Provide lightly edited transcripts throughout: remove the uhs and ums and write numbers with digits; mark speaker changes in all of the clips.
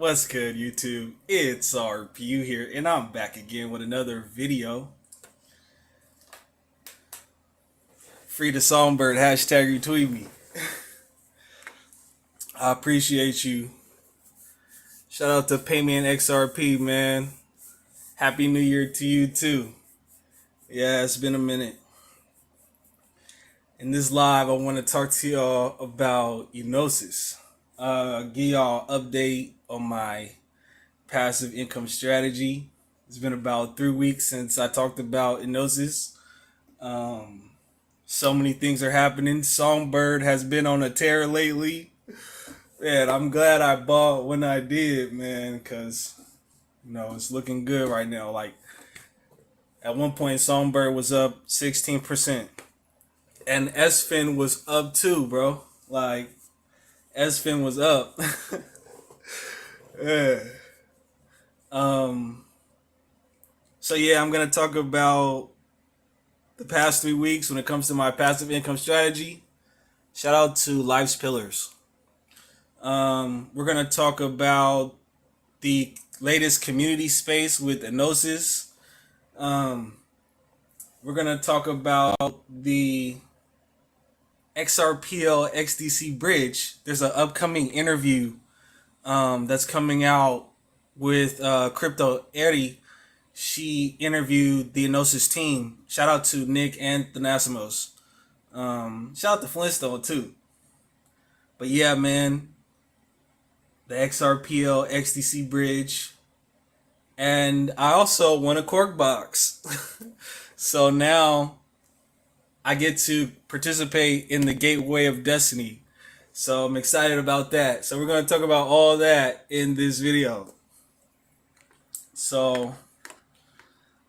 Speaker 1: What's good, YouTube? It's RPU here, and I'm back again with another video. Free the songbird, hashtag retweet me. I appreciate you. Shout out to Payman XRP, man. Happy New Year to you, too. Yeah, it's been a minute. In this live, I want to talk to y'all about Enosys. Give y'all update on my passive income strategy. It's been about 3 weeks since I talked about Enosys. So many things are happening. Songbird has been on a tear lately. Man, I'm glad I bought when I did, man, because, it's looking good right now. Like, at one point, Songbird was up 16%. And SFIN was up too, bro. Like, SFIN was up. Yeah. So yeah, I'm gonna talk about the past 3 weeks when it comes to my passive income strategy. Shout out to Life's Pillars. We're gonna talk about the latest community space with Enosys. We're gonna talk about the XRPL XDC bridge. There's an upcoming interview that's coming out with Crypto Eri. She interviewed the Enosys team. Shout out to Nick and Thanasimos. Shout out to Flintstone too. But yeah, man, the XRPL XDC bridge. And I also won a Quark box. So now I get to participate in the Gateway of Destiny. So I'm excited about that. So we're going to talk about all that in this video. So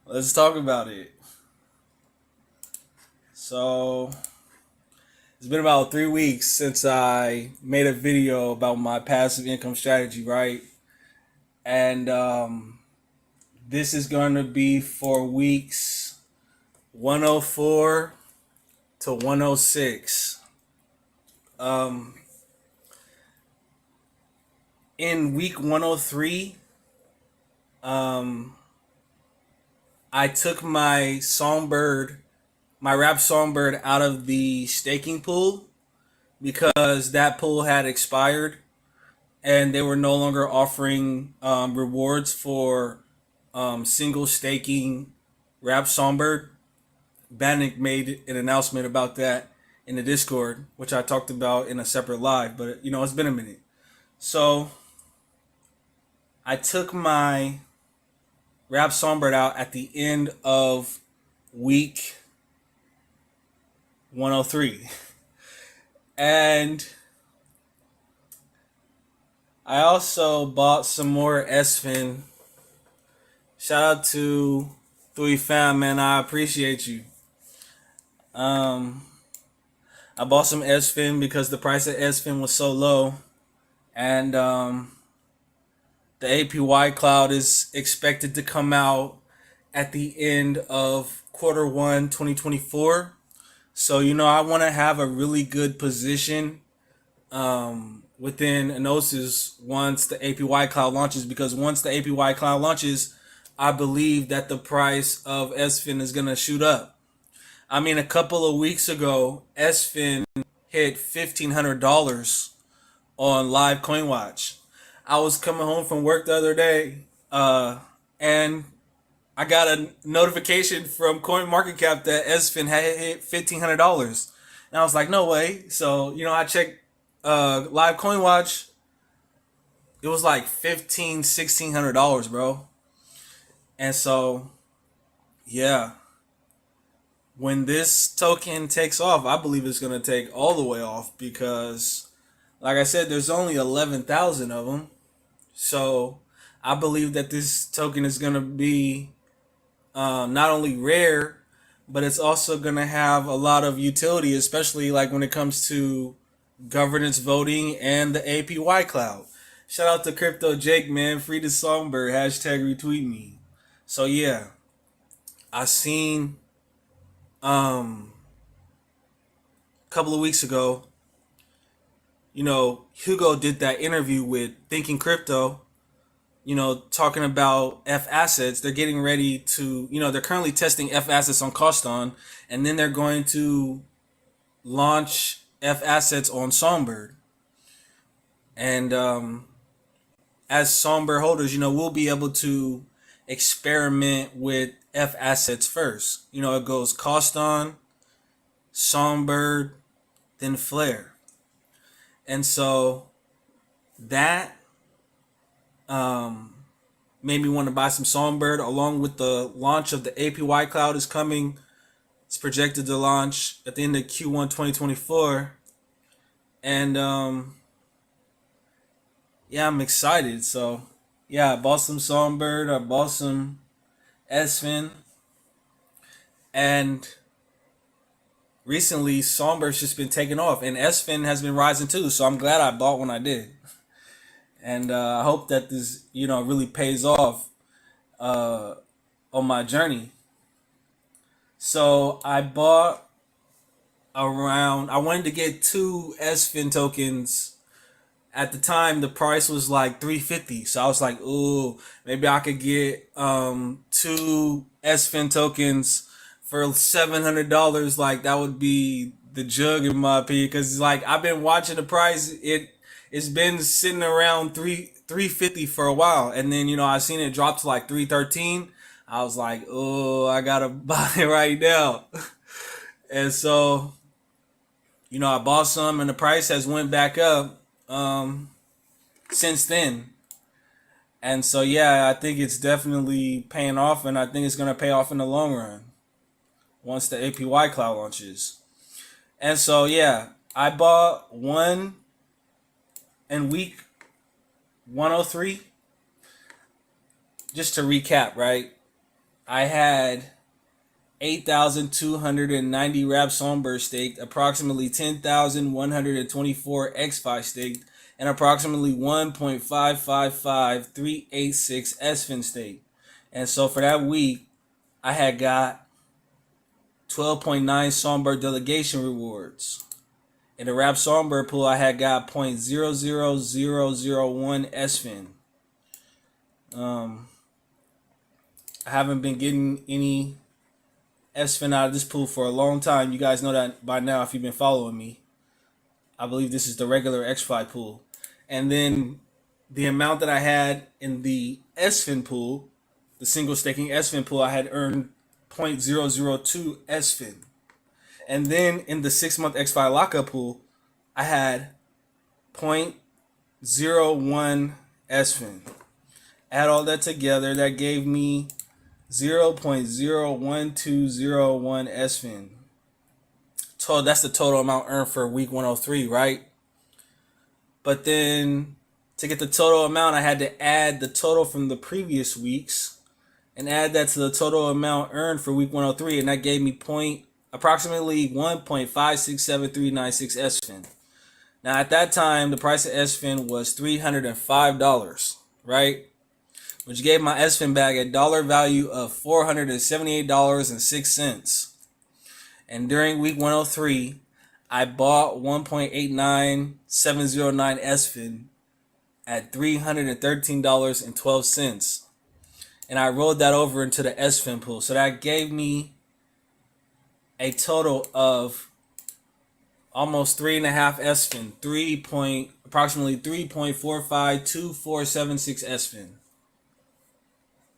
Speaker 1: let's talk about it. So it's been about 3 weeks since I made a video about my passive income strategy, right? And this is going to be for weeks 104 to 106. In week 103, I took my Wrap Songbird out of the staking pool because that pool had expired and they were no longer offering rewards for single staking Wrap Songbird. Bannock made an announcement about that in the Discord, which I talked about in a separate live, but it's been a minute. So I took my Wrap Songbird out at the end of week 103. And I also bought some more SFIN. Shout out to Three Fam, man. I appreciate you. I bought some SFIN because the price of SFIN was so low. And the APY cloud is expected to come out at the end of Q1 2024. So, I want to have a really good position within Enosys once the APY cloud launches, because once the APY cloud launches, I believe that the price of SFIN is going to shoot up. I mean, a couple of weeks ago, SFIN hit $1,500 on Live Coin Watch. I was coming home from work the other day, and I got a notification from CoinMarketCap that SFIN had hit $1,500. And I was like, no way. So, I checked Live Coin Watch. It was like $1,600, bro. And so, yeah. When this token takes off, I believe it's going to take all the way off because, like I said, there's only 11,000 of them. So I believe that this token is going to be not only rare, but it's also going to have a lot of utility, especially like when it comes to governance voting and the APY cloud. Shout out to Crypto Jake, man. Free the Songbird. Hashtag retweet me. So yeah, I seen a couple of weeks ago, Hugo did that interview with Thinking Crypto, talking about F assets. They're getting ready to, they're currently testing F assets on Coston, and then they're going to launch F assets on Songbird. And as Songbird holders, we'll be able to experiment with F assets first. It goes Coston, Songbird, then Flare. And so that made me want to buy some Songbird, along with the launch of the APY cloud is coming. It's projected to launch at the end of Q1 2024. And yeah, I'm excited. So yeah, I bought some Songbird, I bought some SFIN, and recently Songbird's just been taking off, and SFIN has been rising too. So I'm glad I bought when I did, and I hope that this really pays off on my journey. So I bought around. I wanted to get two SFIN tokens. At the time, the price was like $350, so I was like, "Ooh, maybe I could get two SFIN tokens for $700. Like that would be the jug in my opinion, because like I've been watching the price. It's been sitting around 350 for a while, and then I seen it drop to like 313. I was like, oh, I gotta buy it right now. And so I bought some, and the price has went back up since then. And so yeah, I think it's definitely paying off, and I think it's gonna pay off in the long run once the APY cloud launches. And so yeah, I bought one in week 103. Just to recap, right? I had 8,290 wrap Songbird staked, approximately 10,124 X5 staked, and approximately 1.555386 SFIN staked. And so for that week, I had got 12.9 Songbird delegation rewards. In the wrap Songbird pool, I had got 0.00001 SFIN. I haven't been getting any SFIN out of this pool for a long time. You guys know that by now if you've been following me. I believe this is the regular X5 pool. And then the amount that I had in the SFIN pool, the single staking SFIN pool, I had earned 0.002 SFIN. And then in the 6-month X5 lockup pool, I had 0.01 SFIN. Add all that together, that gave me 0.01201 SFIN. So that's the total amount earned for week 103, right? But then to get the total amount, I had to add the total from the previous weeks and add that to the total amount earned for week 103, and that gave me approximately 1.567396 SFIN. Now at that time, the price of SFIN was $305, right? Which gave my SFIN bag a dollar value of $478.06. And during week 103, I bought 1.89709 SFIN at $313.12. And I rolled that over into the SFIN pool. So that gave me a total of almost 3.5 SFIN, approximately 3.452476 SFIN.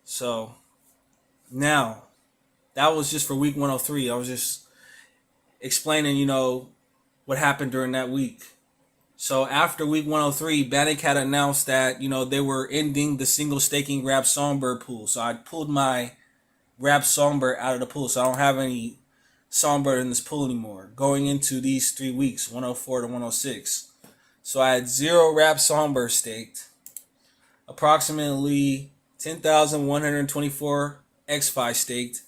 Speaker 1: So now that was just for week 103. I was just explaining, what happened during that week. So after week 103, Bannock had announced that, they were ending the single staking wrap Songbird pool. So I pulled my wrap Songbird out of the pool. So I don't have any Songbird in this pool anymore going into these 3 weeks, 104 to 106. So I had 0 wrap Songbird staked, approximately 10,124 X5 staked,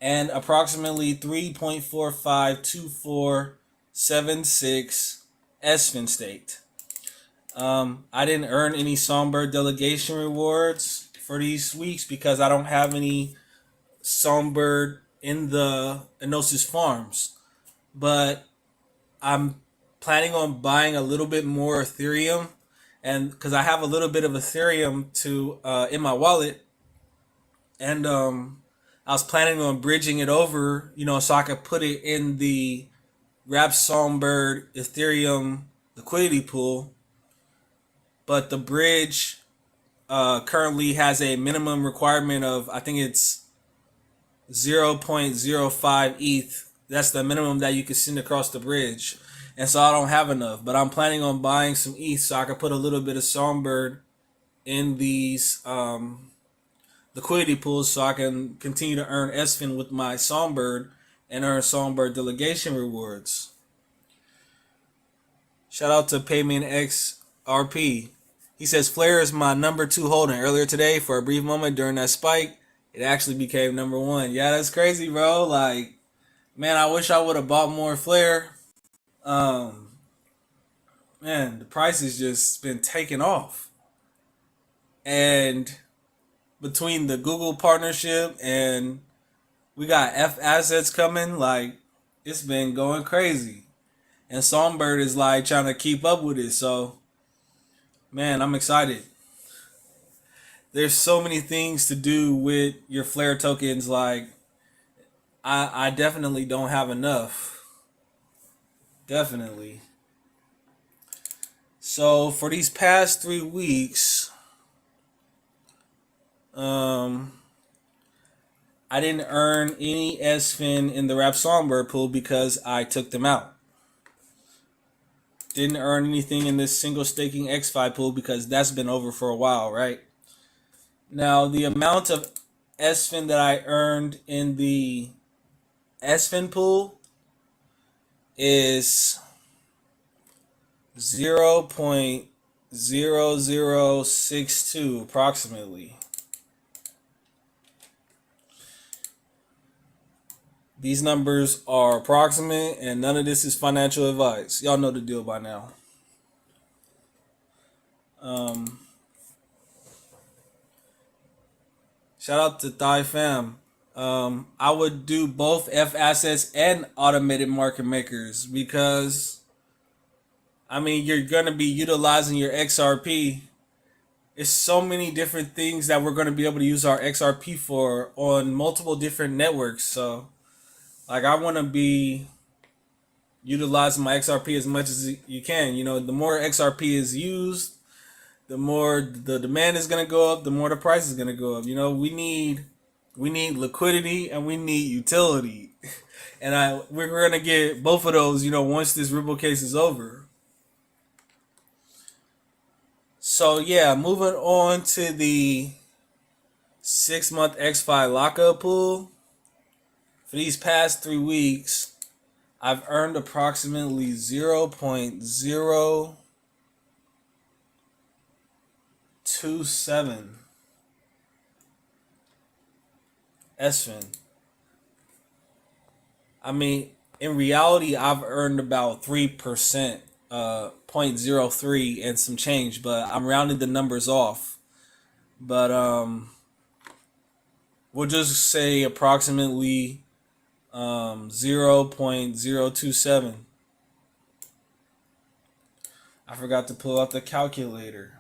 Speaker 1: and approximately 3.452476 SFIN staked. I didn't earn any Songbird delegation rewards for these weeks because I don't have any Songbird in the Enosys farms. But I'm planning on buying a little bit more Ethereum and because I have a little bit of Ethereum to in my wallet, and I was planning on bridging it over, so I could put it in the Rap Songbird Ethereum liquidity pool. But the bridge currently has a minimum requirement of, I think it's 0.05 ETH. That's the minimum that you can send across the bridge. And so I don't have enough. But I'm planning on buying some ETH so I can put a little bit of Songbird in these liquidity pools so I can continue to earn SFIN with my Songbird and earn Songbird delegation rewards. Shout out to Payment XRP. He says Flare is my number 2 holding. Earlier today, for a brief moment during that spike, it actually became number 1. Yeah, that's crazy, bro. Like, man, I wish I would have bought more Flare. Um, Man, the price has just been taking off. And between the Google partnership and we got F assets coming, like, it's been going crazy. And Songbird is like trying to keep up with it. So, man, I'm excited. There's so many things to do with your Flare tokens. Like, I definitely don't have enough. Definitely. So for these past 3 weeks, I didn't earn any SFIN in the Rap Songbird pool because I took them out. Didn't earn anything in this single staking XFi pool because that's been over for a while, right? Now, the amount of SFIN that I earned in the SFIN pool is 0.0062 approximately. These numbers are approximate and none of this is financial advice. Y'all know the deal by now. Shout out to Thai Fam. I would do both F assets and automated market makers because, I mean, you're going to be utilizing your XRP. It's so many different things that we're going to be able to use our XRP for on multiple different networks. So, like, I want to be utilizing my XRP as much as you can. The more XRP is used, the more the demand is going to go up, the more the price is going to go up. We need liquidity and we need utility. And we're going to get both of those, once this Ripple case is over. So yeah, moving on to the 6-month XFi lockup pool. For these past 3 weeks, I've earned approximately 0.027 SFIN. I mean, in reality, I've earned about 3%, 0.03 and some change, but I'm rounding the numbers off. But we'll just say approximately 0.027. I forgot to pull out the calculator.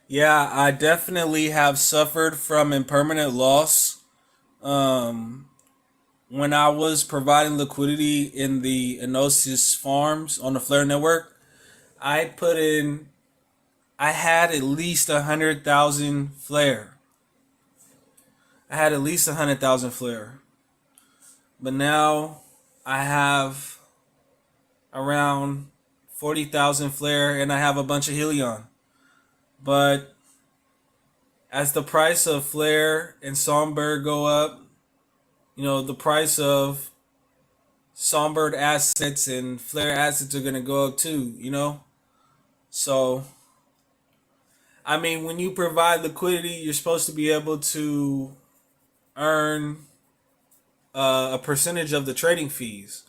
Speaker 1: Yeah, I definitely have suffered from impermanent loss. Um, when I was providing liquidity in the Enosys farms on the Flare network, I put in, I had at least 100,000 Flare. I had at least 100,000 Flare. But now I have around 40,000 Flare and I have a bunch of Helion. But as the price of Flare and Songbird go up, the price of Songbird assets and Flare assets are going to go up too, So I mean, when you provide liquidity, you're supposed to be able to earn a percentage of the trading fees,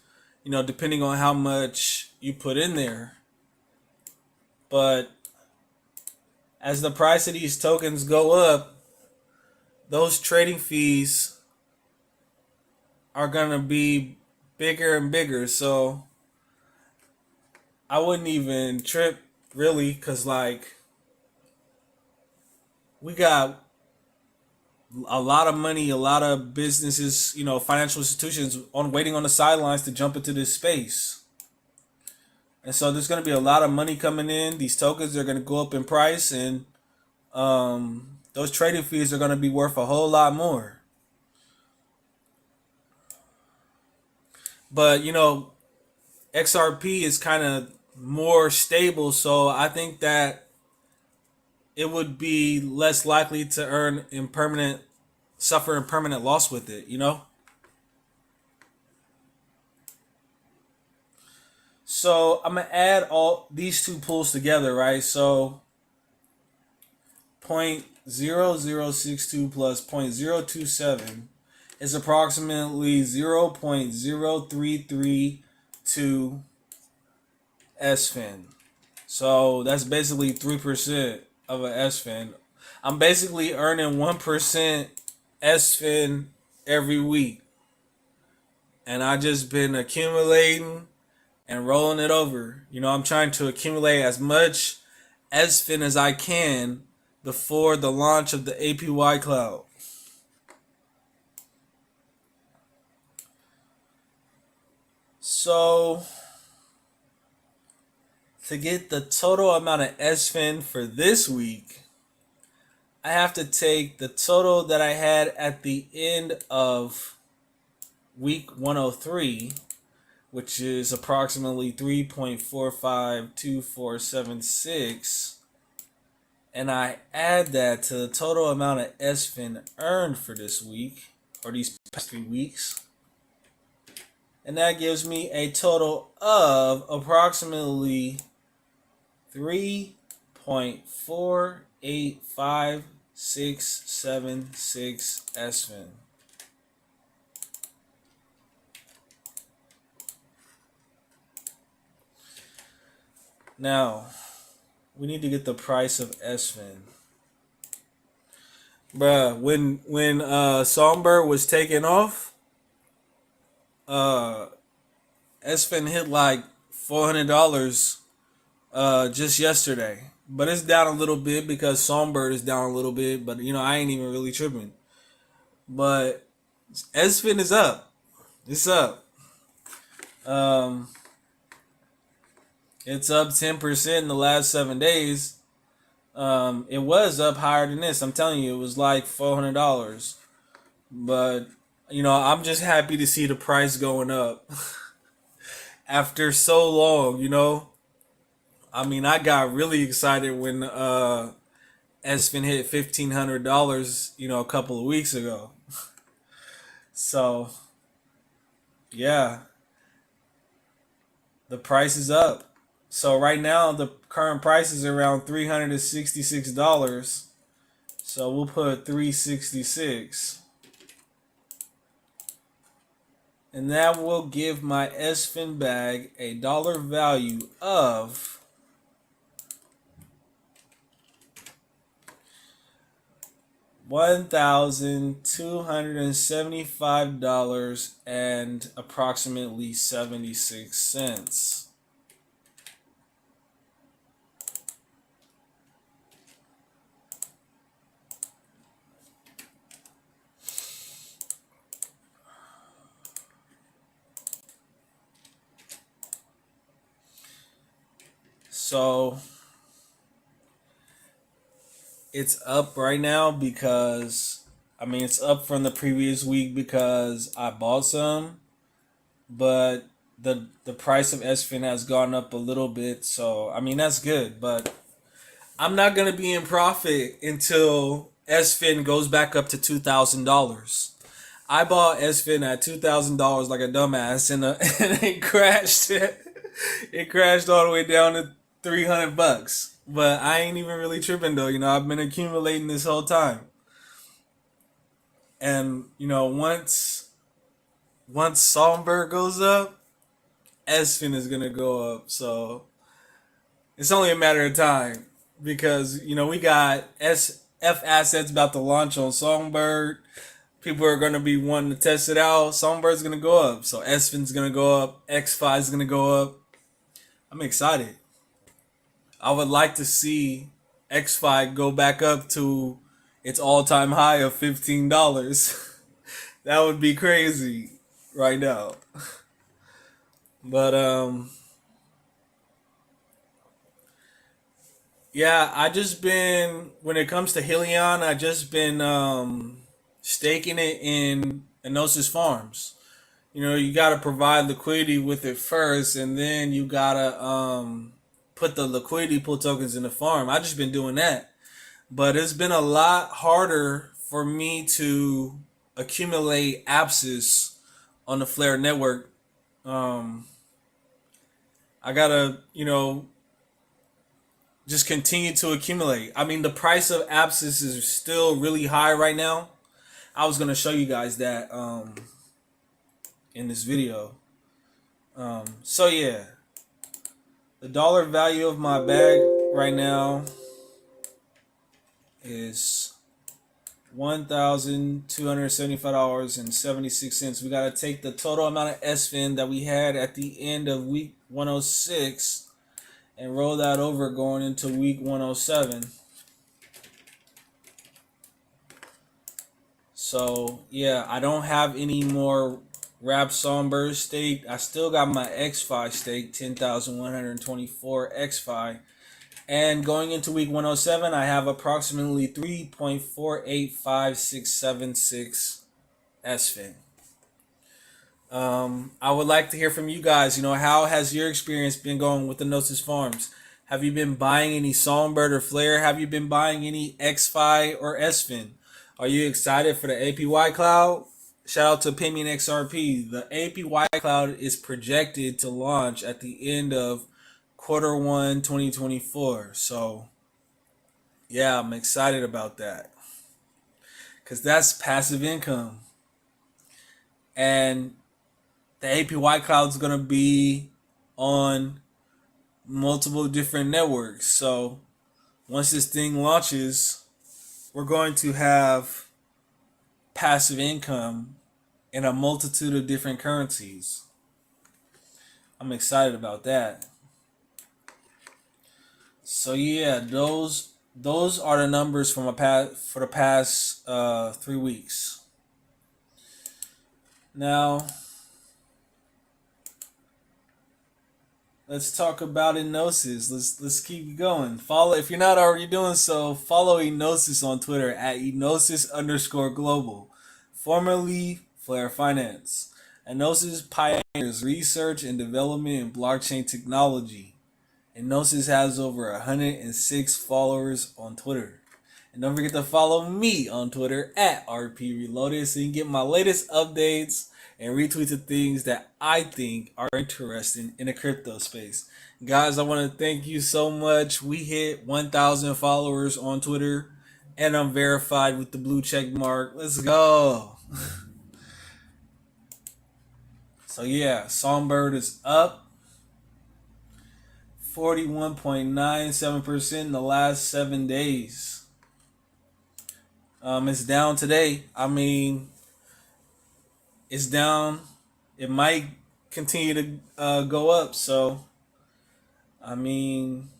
Speaker 1: depending on how much you put in there. But as the price of these tokens go up, those trading fees are going to be bigger and bigger. So I wouldn't even trip really, because like we got a lot of money, a lot of businesses, financial institutions on waiting on the sidelines to jump into this space. And so there's going to be a lot of money coming in. These tokens are going to go up in price, and those trading fees are going to be worth a whole lot more. But XRP is kind of more stable, so I think that it would be less likely to suffer impermanent loss with it. So I'm gonna add all these two pools together, right? So 0.0062 plus 0.027 is approximately 0.0332 SFIN. So that's basically 3% of an SFIN. I'm basically earning 1% SFIN every week. And I just been accumulating and rolling it over. I'm trying to accumulate as much SFIN as I can before the launch of the APY cloud. So to get the total amount of SFIN for this week, I have to take the total that I had at the end of week 103, which is approximately 3.452476, and I add that to the total amount of SFIN earned for this week, or these past 3 weeks, and that gives me a total of approximately 3.485676 SFIN. Now, we need to get the price of SFIN. Bruh, when Songbird was taking off, SFIN hit like $400 just yesterday. But it's down a little bit because Songbird is down a little bit, but I ain't even really tripping. But SFIN is up. It's up. It's up 10% in the last 7 days. It was up higher than this. I'm telling you, it was like $400. But I'm just happy to see the price going up after so long. I mean, I got really excited when SFIN hit $1,500, a couple of weeks ago. So, yeah, the price is up. So right now, the current price is around $366. So we'll put 366. And that will give my SFIN bag a dollar value of $1,275 and approximately 76 cents. So it's up right now because it's up from the previous week because I bought some, but the price of SFIN has gone up a little bit. So that's good, but I'm not gonna be in profit until SFIN goes back up to $2,000. I bought SFIN at $2,000 like a dumbass, and it crashed. It crashed all the way down to $300. But I ain't even really tripping though. I've been accumulating this whole time, and once Songbird goes up, Esfin is gonna go up. So it's only a matter of time because we got SF assets about to launch on Songbird. People are gonna be wanting to test it out. Songbird's gonna go up, so Esfin's gonna go up. X5 is gonna go up. I'm excited. I would like to see X5 go back up to its all-time high of $15. That would be crazy right now. But yeah, I just been when it comes to Helion, I just been staking it in Enosys farms. You gotta provide liquidity with it first, and then you gotta put the liquidity pool tokens in the farm. I just been doing that, but it's been a lot harder for me to accumulate Apsis on the Flare network. Um, I gotta, just continue to accumulate. I mean, the price of Apsis is still really high right now. I was gonna show you guys that in this video. So yeah, the dollar value of my bag right now is $1,275.76. We gotta take the total amount of SFIN that we had at the end of week 106 and roll that over going into week 107. So yeah, I don't have any more Rap Songbird stake. I still got my X5 stake, 10,124 X5. And going into week 107, I have approximately 3.485676 SFIN. I would like to hear from you guys. How has your experience been going with the Gnosis Farms? Have you been buying any Songbird or Flare? Have you been buying any X5 or SFIN? Are you excited for the APY Cloud? Shout out to Pimian XRP. The APY Cloud is projected to launch at the end of Q1 2024. So, yeah, I'm excited about that because that's passive income. And the APY Cloud is going to be on multiple different networks. So, once this thing launches, we're going to have passive income in a multitude of different currencies. I'm excited about that. So yeah, those are the numbers for the past 3 weeks. Now, let's talk about Enosys. Let's keep going. Follow if you're not already doing so. Follow Enosys on Twitter at Enosys_global, formerly Flare Finance. Enosys pioneers research and development in blockchain technology. Enosys has over 106 followers on Twitter. And don't forget to follow me on Twitter at RP Reloaded so you can get my latest updates and retweet the things that I think are interesting in the crypto space. Guys, I want to thank you so much. We hit 1,000 followers on Twitter and I'm verified with the blue check mark. Let's go. So yeah, Songbird is up 41.97% in the last 7 days. It's down today. I mean, it's down. It might continue to go up. So, I mean,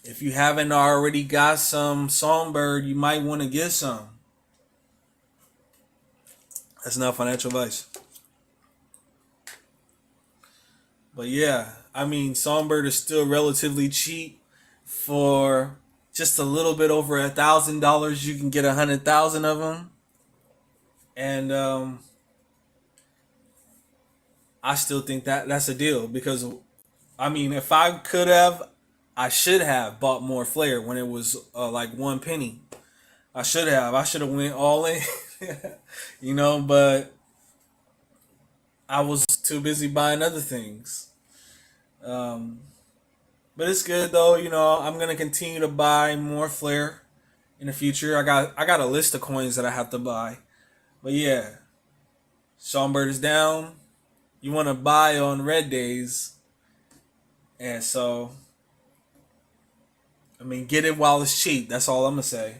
Speaker 1: if you haven't already got some Songbird, you might want to get some. That's not financial advice. But yeah, I mean, Songbird is still relatively cheap. For just a little bit over $1,000, you can get 100,000 of them. And I still think that that's a deal because, I mean, if I could have, I should have bought more Flare when it was like 1 penny. I should have. I should have went all in, but I was too busy buying other things. Um, But it's good though. I'm gonna continue to buy more Flare in the future. I got a list of coins that I have to buy. But yeah, Songbird is down. You want to buy on red days, and so I mean, get it while it's cheap. That's all I'm gonna say.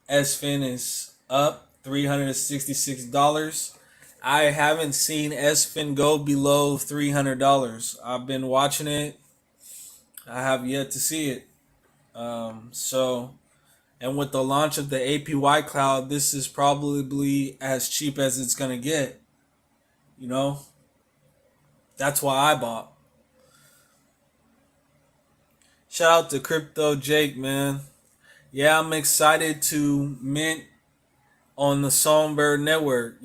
Speaker 1: SFIN is up $366. I haven't seen SFIN go below $300. I've been watching it. I have yet to see it. So, and with the launch of the APY cloud, this is probably as cheap as it's gonna get. You know, that's why I bought. Shout out to Crypto Jake, man. Yeah, I'm excited to mint on the Songbird network.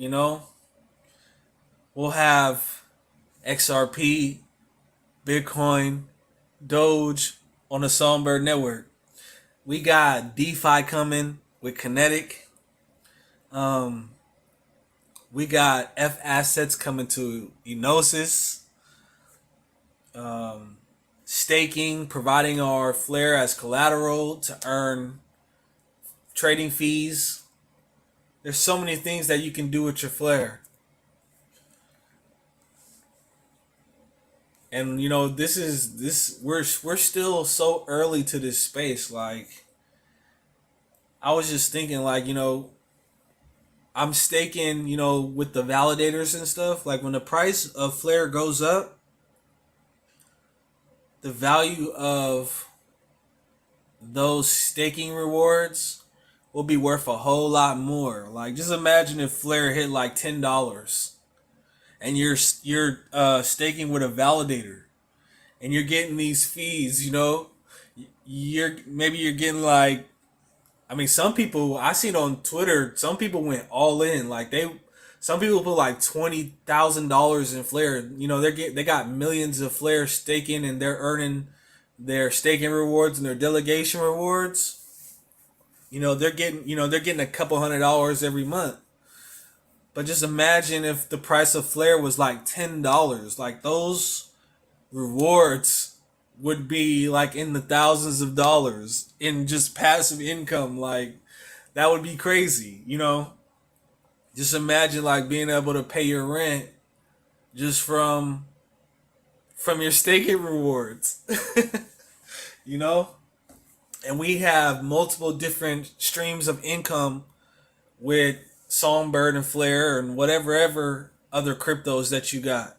Speaker 1: We'll have XRP, Bitcoin, Doge on the Songbird network. We got DeFi coming with Kinetic. Um, we got F assets coming to Enosys. Um, Staking, providing our Flare as collateral to earn trading fees. There's so many things that you can do with your Flare. And this we're still so early to this space. Like, I was just thinking, like, I'm staking, with the validators and stuff. Like, when the price of Flare goes up, the value of those staking rewards will be worth a whole lot more. Like, just imagine if Flare hit like $10, and you're staking with a validator, and you're getting these fees. You're getting like, I mean, some people I seen on Twitter, some people went all in. Like, some people put like $20,000 in Flare. They got millions of Flare staking, and they're earning their staking rewards and their delegation rewards. They're getting a couple $100 every month. But just imagine if the price of Flare was like $10. Like, those rewards would be like in the thousands of dollars in just passive income. Like, that would be crazy. Just imagine like being able to pay your rent just from your staking rewards. you know and we have multiple different streams of income with Songbird and Flare and whatever ever other cryptos that you got.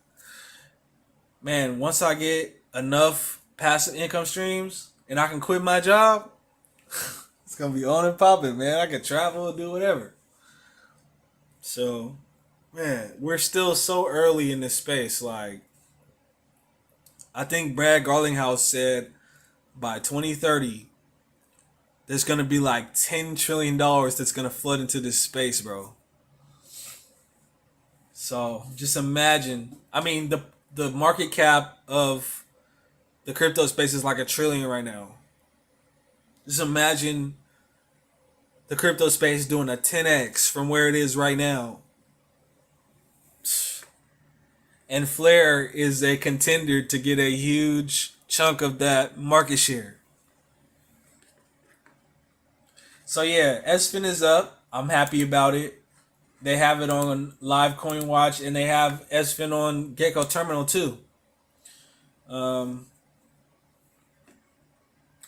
Speaker 1: Man, once I get enough passive income streams and I can quit my job, it's gonna be on and popping, man. I can travel and do whatever. So, man, we're still so early in this space. Like, I think Brad Garlinghouse said by 2030, there's gonna be like $10 trillion that's gonna flood into this space, bro. So just imagine. I mean, the market cap of the crypto space is like $1 trillion right now. Just imagine the crypto space doing a 10x from where it is right now. And Flare is a contender to get a huge chunk of that market share. So yeah, SFIN is up. I'm happy about it. They have it on Live Coin Watch, and they have SFIN on Gecko Terminal too.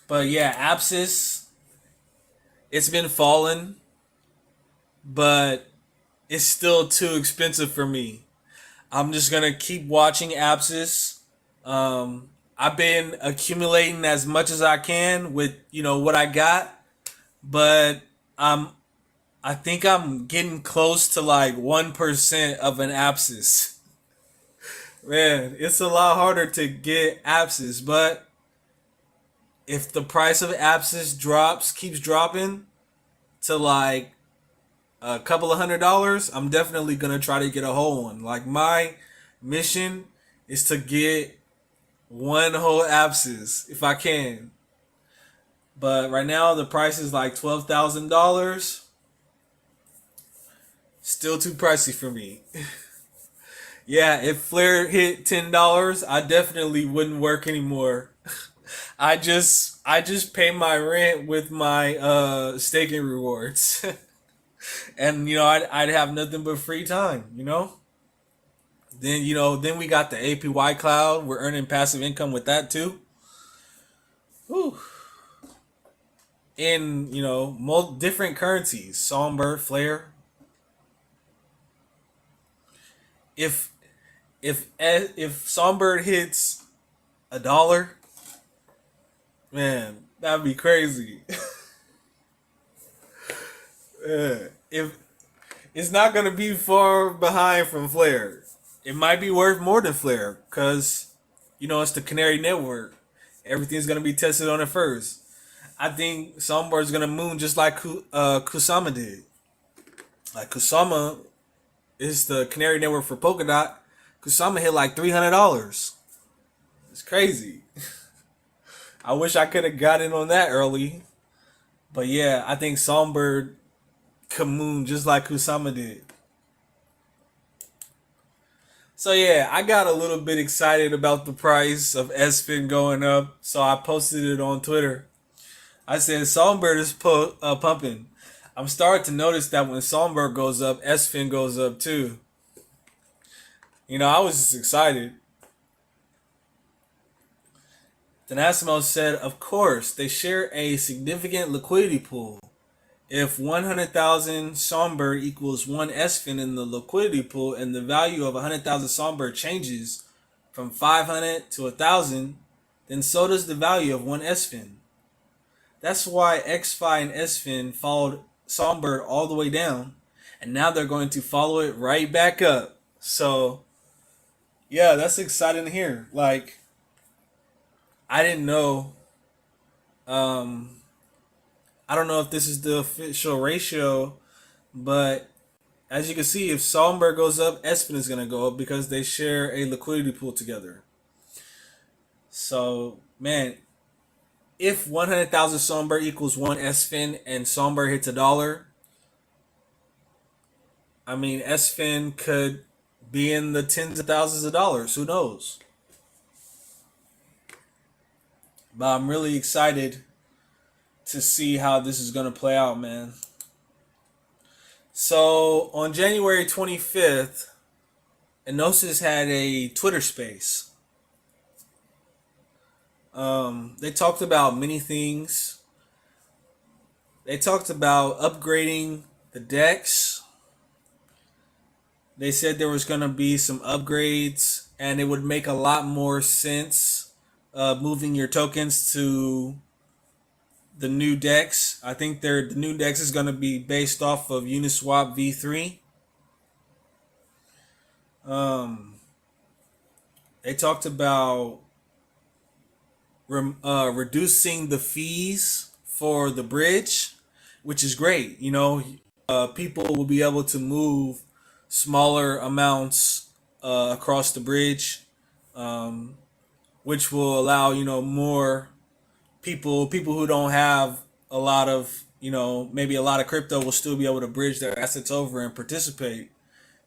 Speaker 1: But yeah, Apsis, it's been falling, but it's still too expensive for me. I'm just gonna keep watching Apsis. I've been accumulating as much as I can with what I got, but I think I'm getting close to like 1% of an Apsis. Man, it's a lot harder to get Apsis, but if the price of Apsis keeps dropping to like a couple of $100, I'm definitely gonna try to get a whole one. Like, my mission is to get one whole Apsis if I can. But right now the price is like $12,000. Still too pricey for me. Yeah, if Flare hit $10, I definitely wouldn't work anymore. I just pay my rent with my staking rewards. And I'd have nothing but free time. Then we got the APY cloud. We're earning passive income with that too. Whew. In different currencies, Songbird, Flare. If if Songbird hits $1, man, that'd be crazy. If it's not gonna be far behind from Flare, it might be worth more than Flare because it's the Canary Network. Everything's gonna be tested on it first. I think Songbird gonna moon just like Kusama did. Like Kusama is the Canary Network for Polkadot. Kusama hit like $300. It's crazy. I wish I could have got in on that early. But yeah, I think Songbird could moon just like Kusama did. So yeah, I got a little bit excited about the price of SFIN going up, so I posted it on Twitter. I said Songbird is pumping. I'm starting to notice that when Songbird goes up, SFIN goes up too. I was just excited. Denasimo said, of course, they share a significant liquidity pool. If 100,000 Songbird equals 1 SFIN in the liquidity pool and the value of 100,000 Songbird changes from 500 to 1,000, then so does the value of 1 SFIN. That's why XFi and SFIN followed Songbird all the way down, and now they're going to follow it right back up. So, yeah, that's exciting to hear. Like, I didn't know. I don't know if this is the official ratio, but as you can see, if Songbird goes up, SFIN is going to go up because they share a liquidity pool together. So, man, if 100,000 Songbird equals 1 SFIN and Songbird hits $1, I mean, SFIN could be in the tens of thousands of dollars. Who knows? But I'm really excited to see how this is going to play out, man. So on January 25th, Enosys had a Twitter space. They talked about many things. They talked about upgrading the DEX. They said there was going to be some upgrades and it would make a lot more sense moving your tokens to the new DEX. I think the new DEX is going to be based off of Uniswap v3. They talked about reducing the fees for the bridge, which is great. People will be able to move smaller amounts across the bridge, which will allow more people who don't have a lot of maybe a lot of crypto will still be able to bridge their assets over and participate.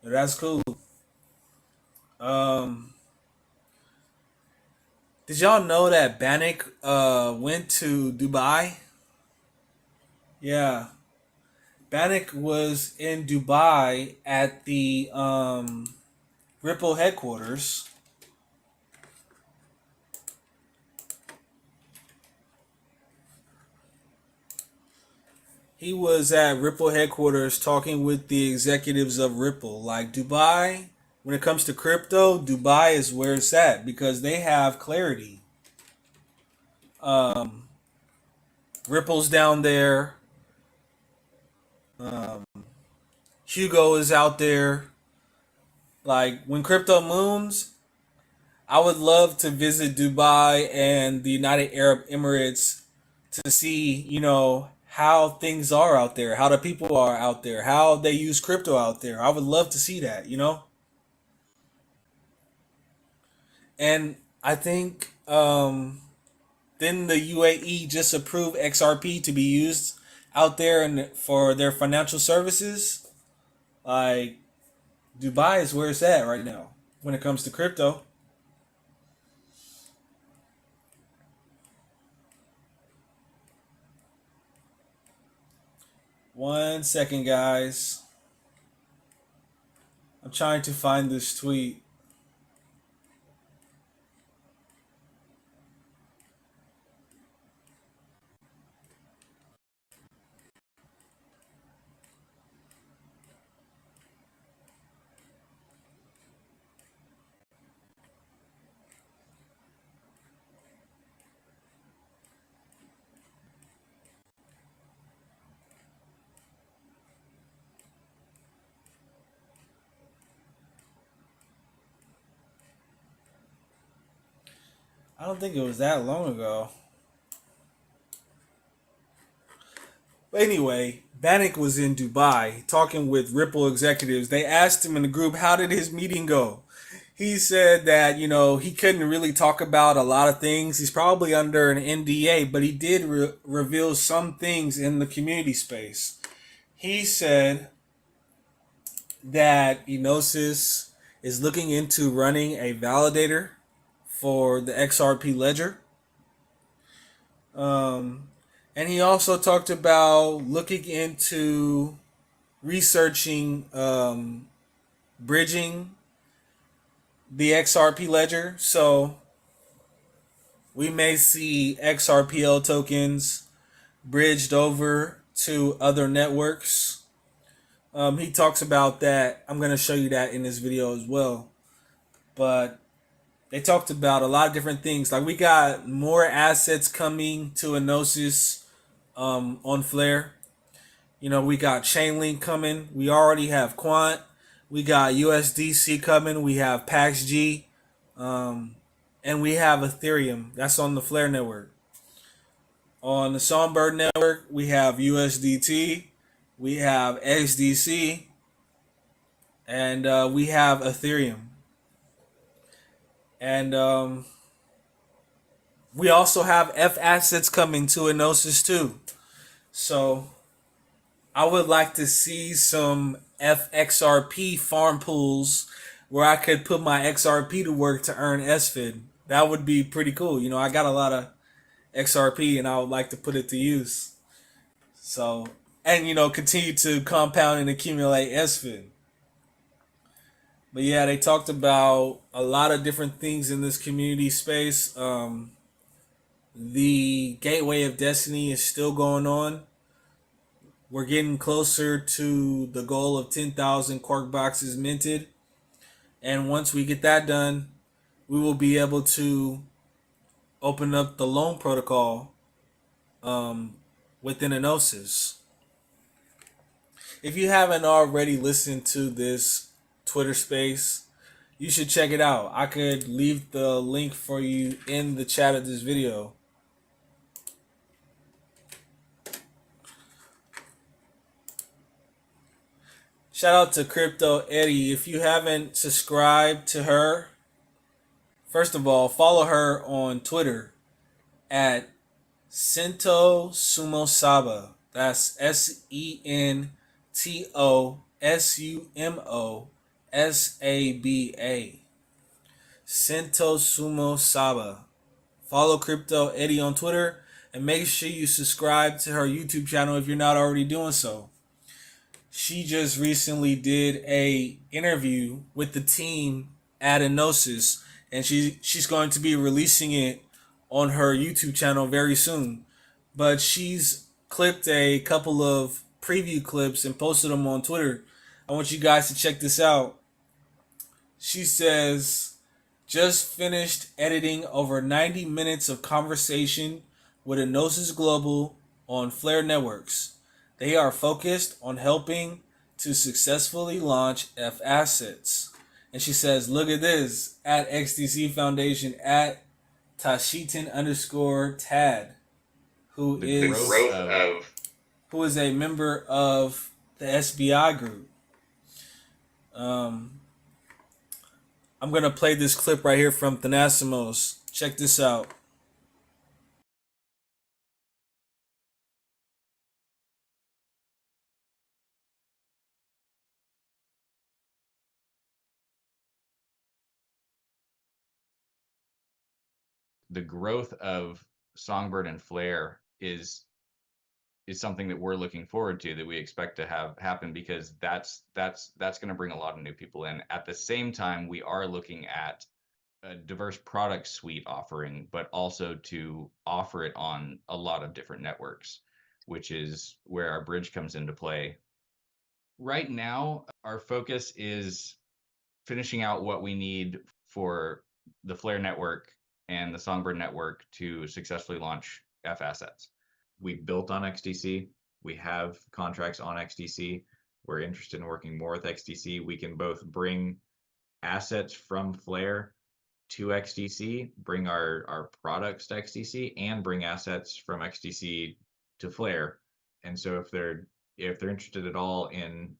Speaker 1: That's cool. Did y'all know that Bannock went to Dubai? Yeah, Bannock was in Dubai at the Ripple headquarters. He was at Ripple headquarters talking with the executives of Ripple. Like Dubai, when it comes to crypto, Dubai is where it's at because they have clarity. Ripple's down there. Hugo is out there. Like when crypto moons, I would love to visit Dubai and the United Arab Emirates to see, how things are out there, how the people are out there, how they use crypto out there. I would love to see that. And I think then the UAE just approved XRP to be used out there and for their financial services. Like Dubai is where it's at right now. when it comes to crypto. 1 second, guys. I'm trying to find this tweet. I don't think it was that long ago. But anyway, Bannock was in Dubai talking with Ripple executives. They asked him in the group, how did his meeting go? He said that, he couldn't really talk about a lot of things. He's probably under an NDA, but he did reveal some things in the community space. He said that Enosys is looking into running a validator for the XRP ledger. And he also talked about looking into researching bridging the XRP ledger. So we may see XRPL tokens bridged over to other networks. He talks about that. I'm going to show you that in this video as well. But they talked about a lot of different things. Like we got more assets coming to Enosys on Flare. We got Chainlink coming. We already have Quant. We got USDC coming. We have PaxG. And we have Ethereum. That's on the Flare network. On the Songbird network, we have USDT. We have XDC. And we have Ethereum. And we also have F assets coming to Enosys too. So I would like to see some FXRP farm pools where I could put my XRP to work to earn SFID. That would be pretty cool. I got a lot of XRP and I would like to put it to use. So, and continue to compound and accumulate SFID. But yeah, they talked about a lot of different things in this community space. The Gateway of Destiny is still going on. We're getting closer to the goal of 10,000 Quark boxes minted. And once we get that done, we will be able to open up the loan protocol within Enosys. If you haven't already listened to this Twitter space, you should check it out. I could leave the link for you in the chat of this video. Shout out to Crypto Eddie. If you haven't subscribed to her, first of all, follow her on Twitter at Sento Sumosaba. That's SENTOSUMOSABA. Sento Sumosaba. Follow Crypto Eddie on Twitter and make sure you subscribe to her YouTube channel if you're not already doing so. She just recently did a interview with the team at Enosys, and she's going to be releasing it on her YouTube channel very soon. But she's clipped a couple of preview clips and posted them on Twitter. I want you guys to check this out. She says, just finished editing over 90 minutes of conversation with Enosys Global on Flare Networks. They are focused on helping to successfully launch F assets. And she says, look at this, at XDC Foundation, at Tashitan_Tad, who is a member of the SBI group. I'm going to play this clip right here from Thanasimos. Check this out.
Speaker 2: the growth of Songbird and Flare is something that we're looking forward to, that we expect to have happen, because that's going to bring a lot of new people in. At the same time, we are looking at a diverse product suite offering, but also to offer it on a lot of different networks, which is where our bridge comes into play. Right now, our focus is finishing out what we need for the Flare network and the Songbird network to successfully launch F assets. We built on XDC. We have contracts on XDC. We're interested in working more with XDC. We can both bring assets from Flare to XDC, bring our products to XDC, and bring assets from XDC to Flare. And so if they're interested at all in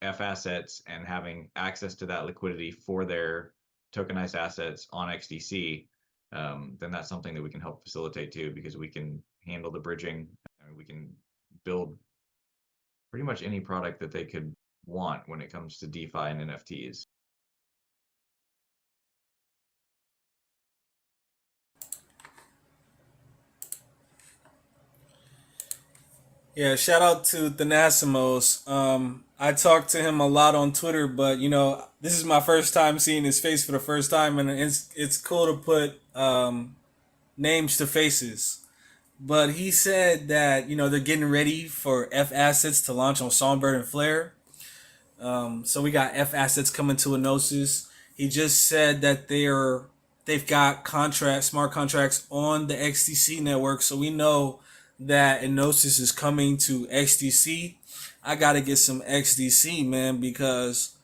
Speaker 2: F assets and having access to that liquidity for their tokenized assets on XDC, then that's something that we can help facilitate too, because we can handle the bridging. We can build pretty much any product that they could want when it comes to DeFi and NFTs.
Speaker 1: Yeah, shout out to Thanasimos. I talked to him a lot on Twitter, but this is my first time seeing his face for the first time, and it's cool to put names to faces. But he said that they're getting ready for F assets to launch on Songbird and Flare. So we got F assets coming to Enosys. He just said that they've got smart contracts on the XDC network. So we know that Enosys is coming to XDC. I gotta get some XDC, man, because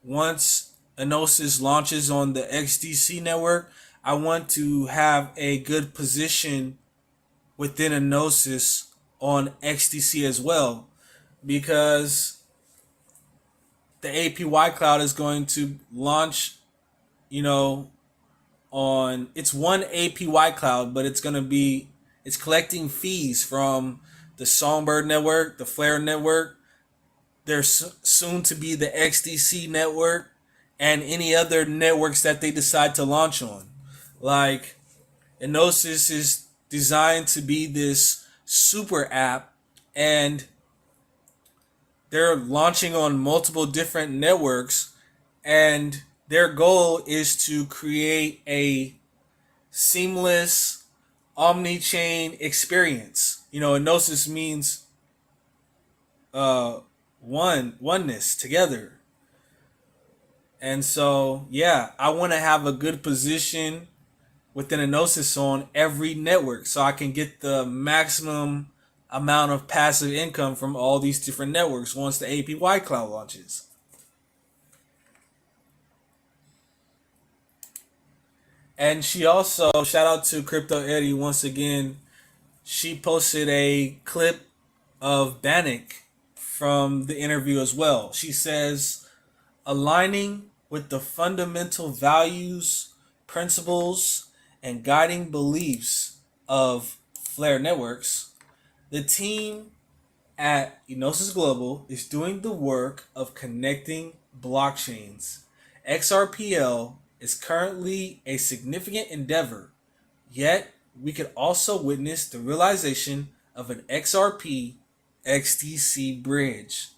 Speaker 1: once Enosys launches on the XDC network, I want to have a good position within Enosys on XDC as well, because the APY cloud is going to launch, on it's one APY cloud, but it's collecting fees from the Songbird network, the Flare network. There's soon to be the XDC network and any other networks that they decide to launch on. Like, Enosys is designed to be this super app, and they're launching on multiple different networks, and their goal is to create a seamless omni-chain experience. Gnosis means oneness, together. And so, yeah, I want to have a good position within a Gnosis on every network, so I can get the maximum amount of passive income from all these different networks once the APY cloud launches. And she also, shout out to Crypto Eddie once again, she posted a clip of Bannock from the interview as well. She says, aligning with the fundamental values, principles, and guiding beliefs of Flare Networks, the team at Enosys Global is doing the work of connecting blockchains. XRPL is currently a significant endeavor, yet we could also witness the realization of an XRP XDC bridge.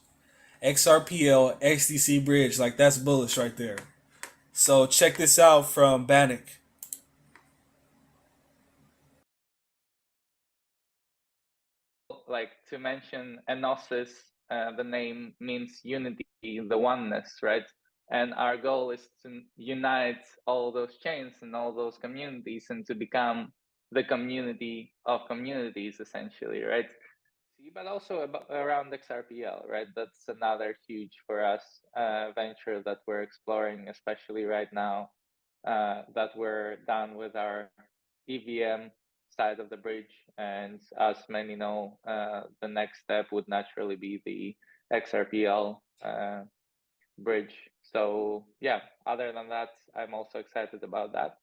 Speaker 1: XRPL XDC bridge, like, that's bullish right there. So check this out from Bannock.
Speaker 3: Like, to mention Enosys, the name means unity, the oneness, right? And our goal is to unite all those chains and all those communities and to become the community of communities, essentially, right? But also around XRPL, right? That's another huge for us venture that we're exploring, especially right now that we're done with our EVM side of the bridge. And as many know, the next step would naturally be the XRPL bridge. So yeah, other than that, I'm also excited about that.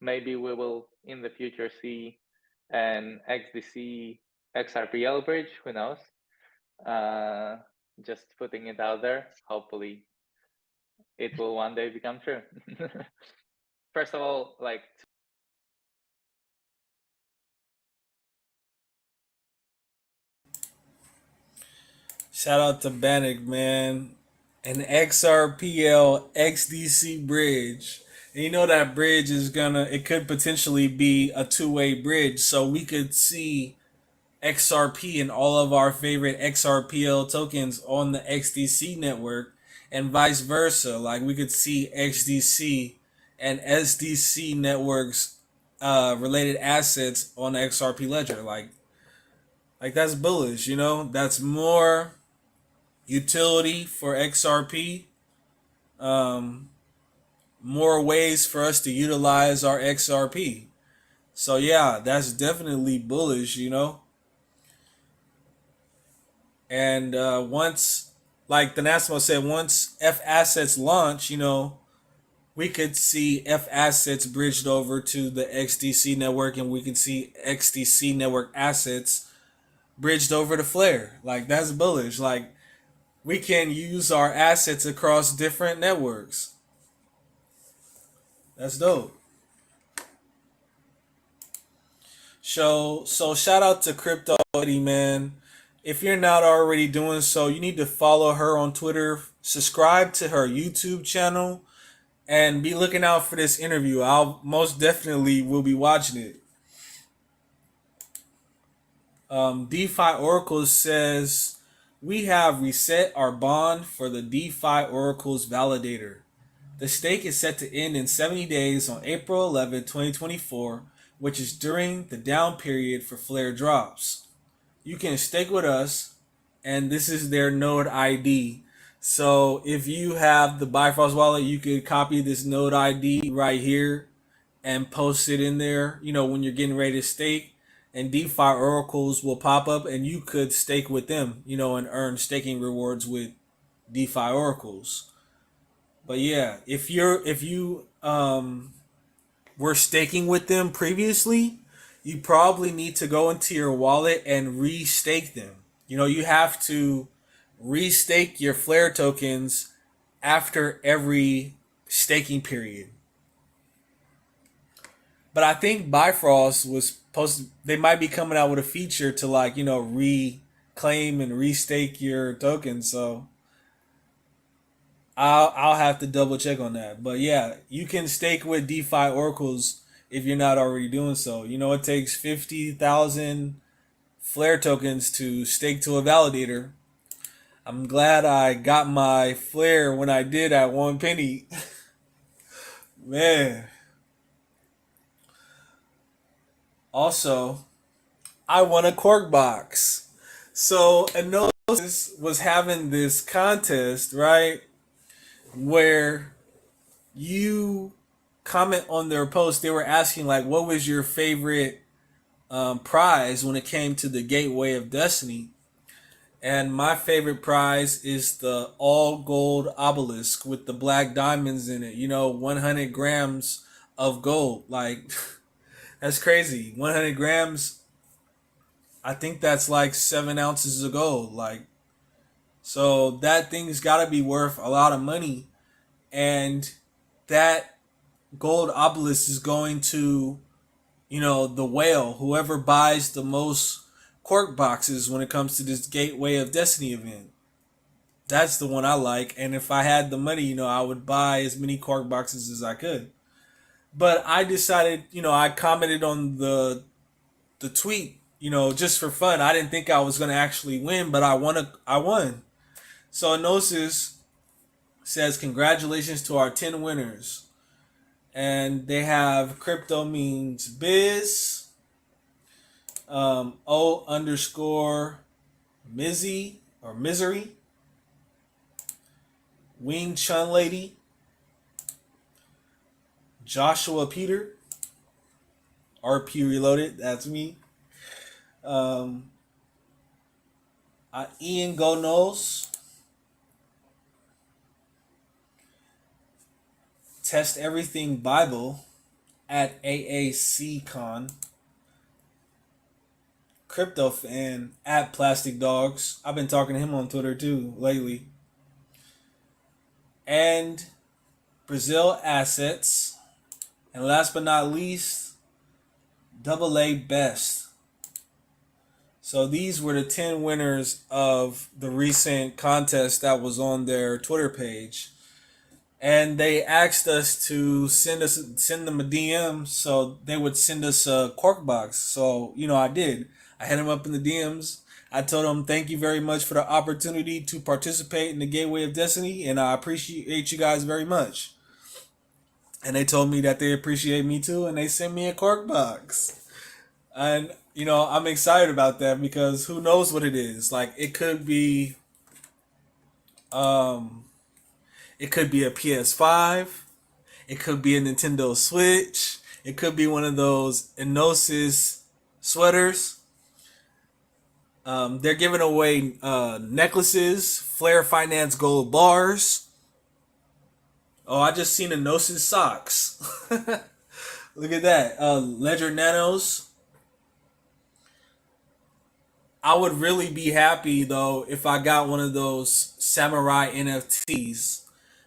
Speaker 3: Maybe we will in the future see an XDC XRPL bridge, who knows? Just putting it out there. Hopefully it will one day become true. First of all, like,
Speaker 1: Shout out to Bannock, man. An XRPL XDC bridge. And you know that bridge is it could potentially be a two-way bridge. So we could see XRP and all of our favorite XRPL tokens on the XDC network and vice versa. Like we could see XDC and SDC networks related assets on the XRP ledger. Like that's bullish, you know? That's more utility for XRP. Um, more ways for us to utilize our XRP. So yeah, that's definitely bullish, you know? And once, like the Nassimo said, once F assets launch, you know, we could see F assets bridged over to the XDC network, and we could see XDC network assets bridged over to Flare. Like that's bullish. Like we can use our assets across different networks. That's dope. So shout out to Crypto Eddie, man. If you're not already doing so, you need to follow her on Twitter, subscribe to her YouTube channel, and be looking out for this interview. I'll most definitely will be watching it. DeFi Oracle says we have reset our bond for the DeFi Oracle's validator. The stake is set to end in 70 days on April 11, 2024, which is during the down period for Flare drops. You can stake with us, and this is their node ID. So if you have the Bifrost wallet, you could copy this node ID right here and post it in there, you know, when you're getting ready to stake. And DeFi oracles will pop up and you could stake with them, you know, and earn staking rewards with DeFi oracles. But yeah, if you were staking with them previously, you probably need to go into your wallet and restake them. You know, you have to restake your Flare tokens after every staking period. But I think Bifrost was supposed to, they might be coming out with a feature to like, you know, reclaim and restake your tokens. So I'll have to double check on that. But yeah, you can stake with DeFi oracles if you're not already doing so. You know, it takes 50,000 Flare tokens to stake to a validator. I'm glad I got my Flare when I did at 1 penny. Man. Also, I won a Quark box. So Enosys was having this contest, right? Where you comment on their post. They were asking like, what was your favorite prize when it came to the Gateway of Destiny? And my favorite prize is the all gold obelisk with the black diamonds in it. You know, 100 grams of gold. Like, that's crazy. 100 grams, I think that's like 7 ounces of gold. Like, so that thing's got to be worth a lot of money. And that gold obelisk is going to, you know, the whale, whoever buys the most Quark boxes when it comes to this Gateway of Destiny event. That's the one I like. And if I had the money, you know, I would buy as many Quark boxes as I could. But I decided, you know, I commented on the tweet, you know, just for fun. I didn't think I was going to actually win, but I won. So Enosys says congratulations to our 10 winners. And they have crypto means biz, O underscore Mizzy or Misery, Wing Chun Lady, Joshua Peter, RP Reloaded, that's me. Ian Go Knows, Test Everything Bible at AACCon, Crypto Fan at Plastic Dogs. I've been talking to him on Twitter too lately. And Brazil Assets. And last but not least, Double A Best. So these were the 10 winners of the recent contest that was on their Twitter page. And they asked us to send them a DM so they would send us a Quark box. So, I did. I hit them up in the DMs. I told them thank you very much for the opportunity to participate in the Gateway of Destiny, and I appreciate you guys very much. And they told me that they appreciate me too, and they sent me a Quark box. And I'm excited about that because who knows what it is? Like um it could be a PS5, it could be a Nintendo Switch, it could be one of those Enosys sweaters. They're giving away necklaces, Flare Finance gold bars. Oh, I just seen Enosys socks. Look at that. Ledger Nanos. I would really be happy though if I got one of those samurai NFTs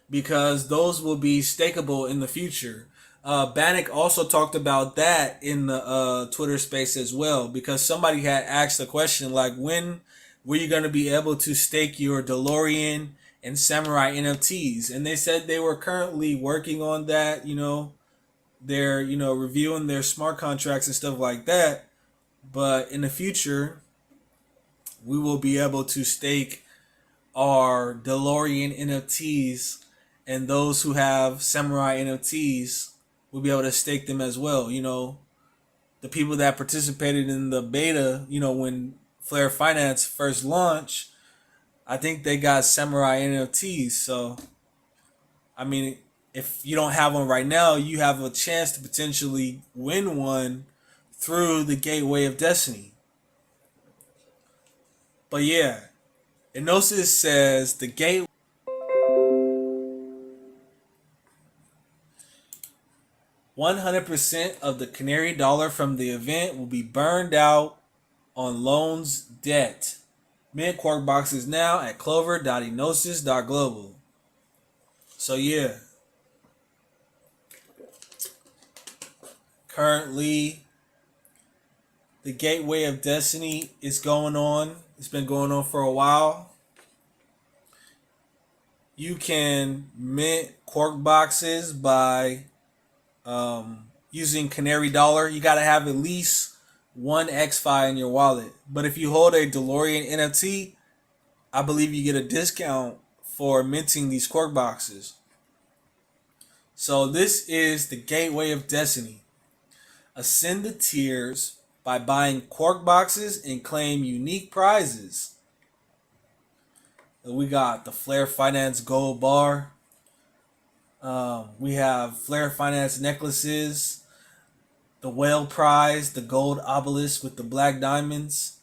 Speaker 1: because those will be stakeable in the future. Bannock also talked about that in the Twitter space as well because somebody had asked a question like, when were you going to be able to stake your DeLorean and Samurai NFTs? And they said they were currently working on that. They're reviewing their smart contracts and stuff like that. But in the future, we will be able to stake our DeLorean NFTs, and those who have Samurai NFTs will be able to stake them as well. The people that participated in the beta, when Flare Finance first launched, I think they got Samurai NFTs. So, I mean, if you don't have one right now, you have a chance to potentially win one through the Gateway of Destiny. But yeah, Enosys says the Gateway 100% of the Canary dollar from the event will be burned out on loans debt. Mint Quark boxes now at clover.enosis.global. So yeah, currently the Gateway of Destiny is going on. It's been going on for a while. You can mint Quark boxes by using Canary Dollar. You got to have at least one XFi in your wallet. But if you hold a DeLorean NFT, I believe you get a discount for minting these Quark boxes. So this is the Gateway of Destiny. Ascend the tiers by buying Quark boxes and claim unique prizes. We got the Flare Finance Gold Bar. We have Flare Finance necklaces, the Whale Prize, the Gold Obelisk with the black diamonds,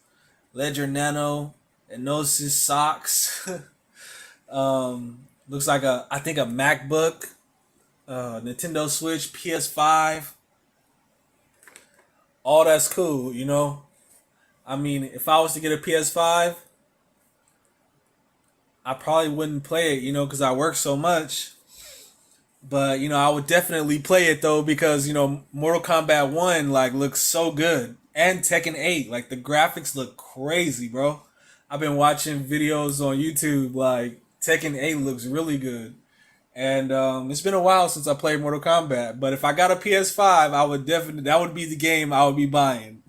Speaker 1: Ledger Nano, Enosys socks. Looks like I think a MacBook, Nintendo Switch, PS5. All that's cool, I mean, if I was to get a PS5, I probably wouldn't play it, because I work so much. But, I would definitely play it though because, Mortal Kombat 1 looks so good. And Tekken 8, the graphics look crazy, bro. I've been watching videos on YouTube, Tekken 8 looks really good. And it's been a while since I played Mortal Kombat, but if I got a PS5, that would be the game I would be buying.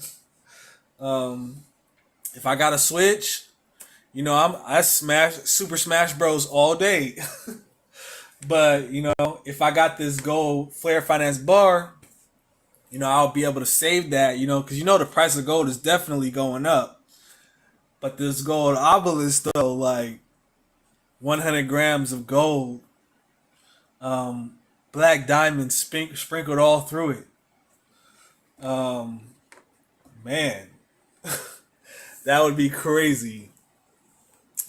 Speaker 1: If I got a Switch, I smash Super Smash Bros all day. But, if I got this gold Flare Finance bar, I'll be able to save that, because the price of gold is definitely going up. But this gold obelisk, though, 100 grams of gold, black diamonds sprinkled all through it. Man, that would be crazy.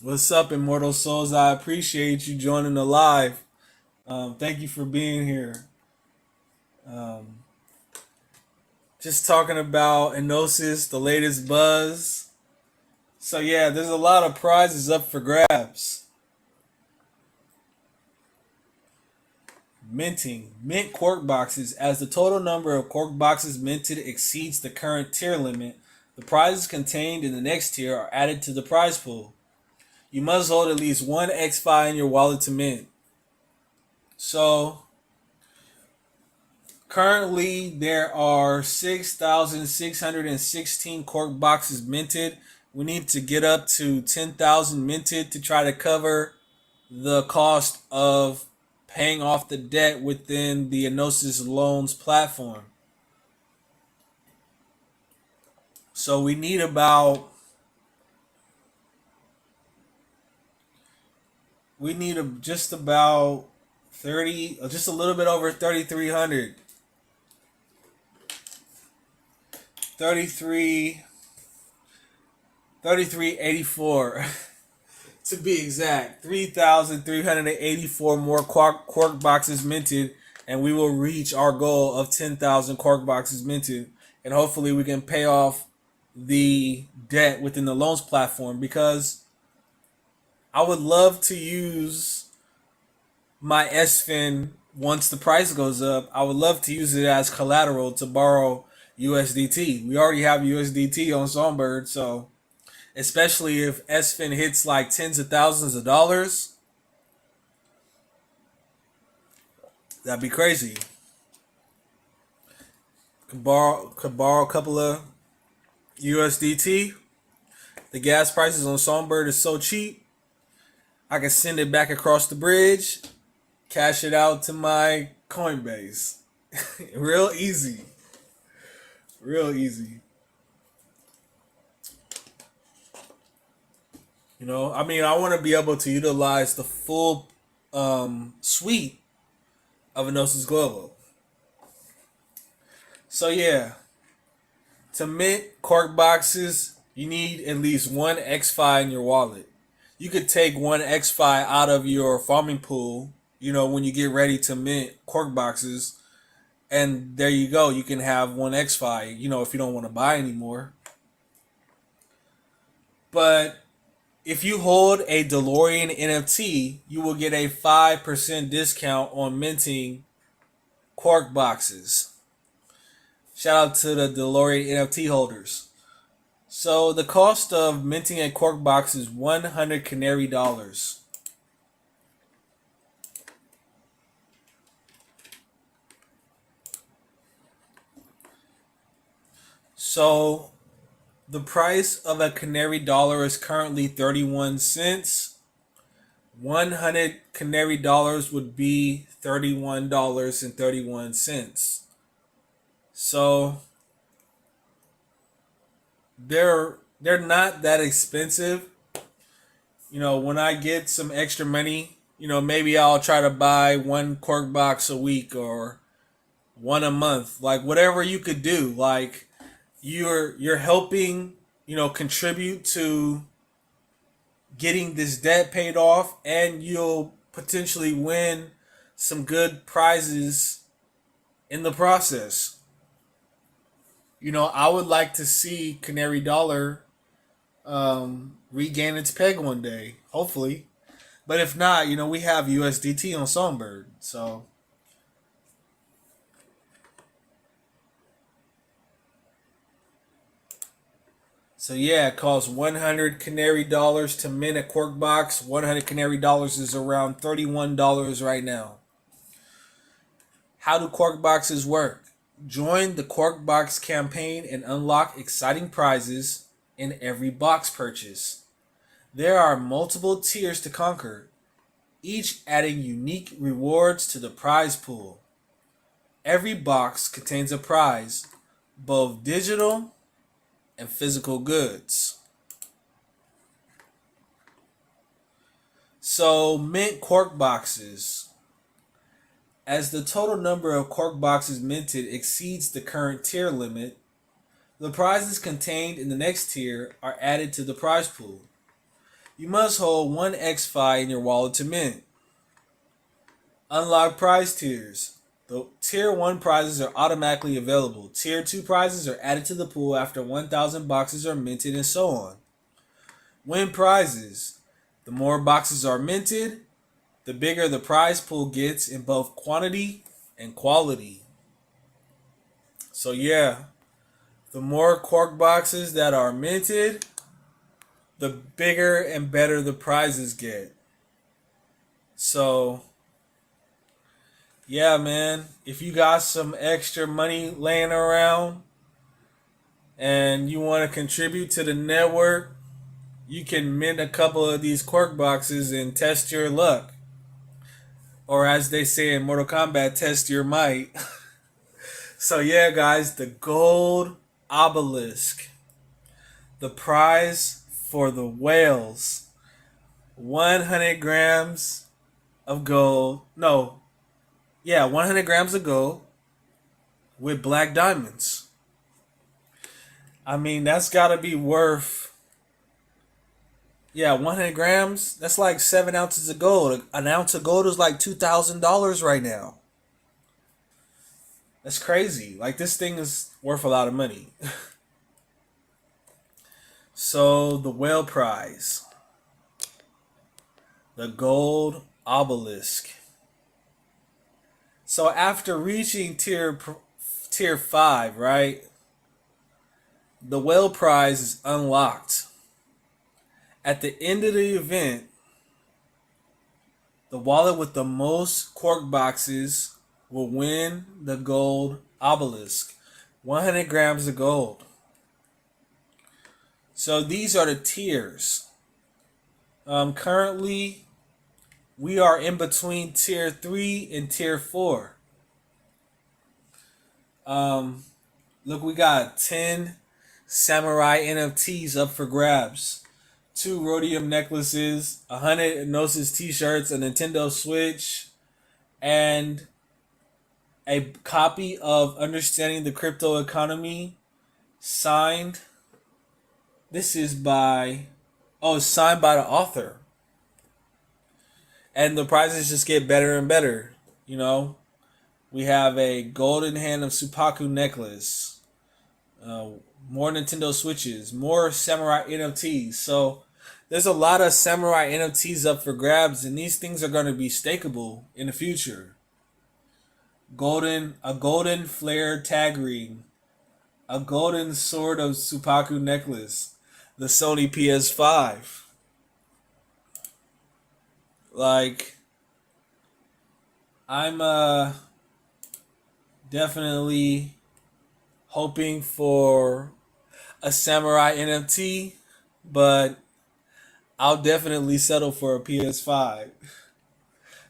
Speaker 1: What's up, Immortal Souls? I appreciate you joining the live. Thank you for being here. Just talking about Enosys, the latest buzz. So yeah, there's a lot of prizes up for grabs. Minting. Mint Quark boxes. As the total number of Quark boxes minted exceeds the current tier limit, The prizes contained in the next tier are added to the prize pool. You must hold at least one XFi in your wallet to mint. So currently there are 6,616 Quark boxes minted. We need to get up to 10,000 minted to try to cover the cost of paying off the debt within the Enosys loans platform. So we need just about 30, just a little bit over 3,300. 3384 to be exact. 3,384 more Quark boxes minted, and we will reach our goal of 10,000 Quark boxes minted. And hopefully we can pay off the debt within the loans platform, because I would love to use my SFIN once the price goes up. I would love to use it as collateral to borrow USDT. We already have USDT on Songbird, so especially if SFIN hits like tens of thousands of dollars, that'd be crazy. Could borrow a couple of USDT. The gas prices on Songbird is so cheap. I can send it back across the bridge, cash it out to my Coinbase. Real easy. Real easy. You know, I mean, I want to be able to utilize the full suite of Enosys Global. So yeah, to mint Quark boxes, you need at least one XFi in your wallet. You could take one XFi out of your farming pool, you know, when you get ready to mint Quark boxes, and there you go. You can have one XFi, you know, if you don't want to buy anymore. But if you hold a DeLorean NFT, you will get a 5% discount on minting Quark boxes. Shout out to the DeLorean NFT holders. So the cost of minting a Quark box is 100 Canary dollars. So the price of a Canary dollar is currently 31 cents. 100 Canary dollars would be $31.31. So they're not that expensive. You know, when I get some extra money, you know, maybe I'll try to buy one Quark box a week or one a month. Like whatever you could do. Like you're helping, you know, contribute to getting this debt paid off, and you'll potentially win some good prizes in the process. You know, I would like to see Canary Dollar regain its peg one day, hopefully. But if not, you know, we have USDT on Songbird, so yeah, it costs 100 Canary dollars to mint a Quark box. 100 Canary dollars is around $31 right now. How do Quark boxes work? Join the Quark box campaign and unlock exciting prizes in every box purchase. There are multiple tiers to conquer, each adding unique rewards to the prize pool. Every box contains a prize, both digital and physical goods. So, mint Quark boxes. As the total number of Quark boxes minted exceeds the current tier limit, the prizes contained in the next tier are added to the prize pool. You must hold one XFi in your wallet to mint. Unlock prize tiers. The tier 1 prizes are automatically available. Tier 2 prizes are added to the pool after 1,000 boxes are minted, and so on. Win prizes. The more boxes are minted, the bigger the prize pool gets in both quantity and quality. So yeah, the more Quark boxes that are minted, the bigger and better the prizes get. So, yeah, man, if you got some extra money laying around and you want to contribute to the network, you can mint a couple of these Quark boxes and test your luck. Or as they say in Mortal Kombat, test your might. So yeah, guys, the gold obelisk. The prize for the whales. 100 grams of gold. No. Yeah, 100 grams of gold with black diamonds. I mean, that's got to be worth. Yeah, 100 grams. That's like 7 ounces of gold. An ounce of gold is like $2,000 right now. That's crazy. Like, this thing is worth a lot of money. So, the whale prize. The gold obelisk. So, after reaching tier 5, right? The whale prize is unlocked. At the end of the event, the wallet with the most Quark boxes will win the gold obelisk. 100 grams of gold. So these are the tiers. Currently, we are in between tier 3 and tier 4. Look, we got 10 samurai NFTs up for grabs. 2 rhodium necklaces, 100 Enosys t-shirts, a Nintendo Switch, and a copy of Understanding the Crypto Economy signed. This is signed by the author. And the prizes just get better and better. You know, we have a golden hand of Supaku necklace, more Nintendo Switches, more Samurai NFTs. So there's a lot of Samurai NFTs up for grabs, and these things are going to be stakeable in the future. A golden flare tag ring, a golden sword of Supaku necklace, the Sony PS5. Like, I'm definitely hoping for a Samurai NFT, but I'll definitely settle for a PS5.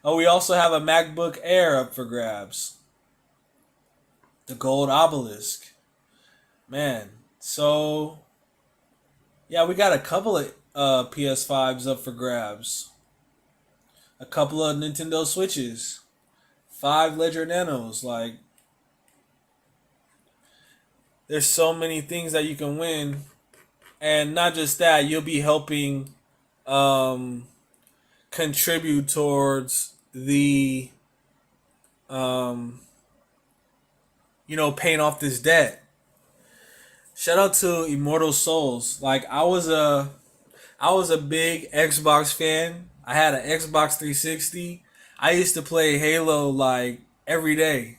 Speaker 1: Oh, we also have a MacBook Air up for grabs. The gold obelisk. Man, so yeah, we got a couple of PS5s up for grabs. A couple of Nintendo Switches. 5 Ledger Nanos. Like, there's so many things that you can win. And not just that, you'll be helping contribute towards the paying off this debt. Shout out to Immortal Souls. Like, I was a big Xbox fan. I had an Xbox 360. I used to play Halo like every day.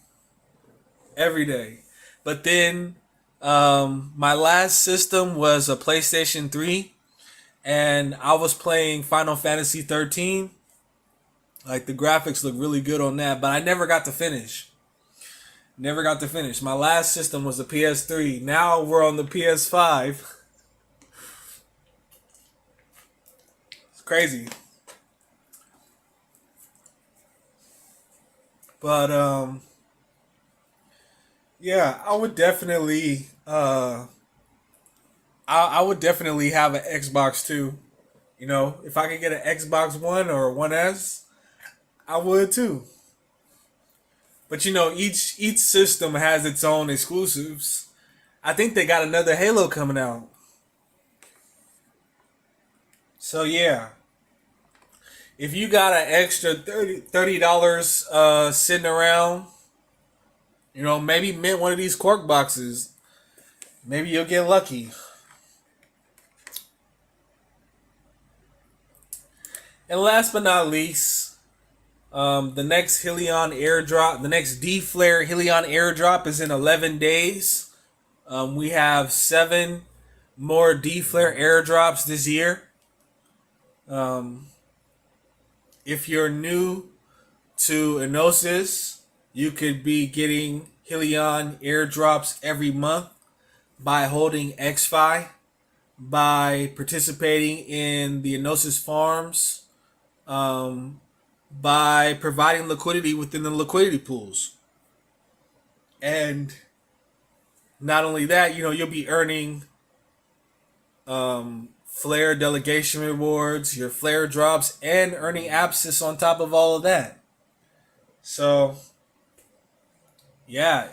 Speaker 1: Every day. But then my last system was a PlayStation 3, and I was playing Final Fantasy 13. Like, the graphics look really good on that, but I never got to finish. My last system was the PS3. Now we're on the PS5. It's crazy. But yeah, I would definitely I would definitely have an Xbox too. You know, if I could get an Xbox One or One S, I would too. But you know, each system has its own exclusives. I think they got another Halo coming out. So yeah, if you got an extra $30 sitting around, you know, maybe mint one of these Quark boxes. Maybe you'll get lucky. And last but not least, the next Helion airdrop, the next D-Flare Helion airdrop is in 11 days. We have 7 more D-Flare airdrops this year. Um, if you're new to Enosys, you could be getting Helion airdrops every month by holding XFi, by participating in the Enosys farms, um, by providing liquidity within the liquidity pools. And not only that, you'll be earning Flare delegation rewards, your Flare drops, and earning Abscess on top of all of that. So, yeah,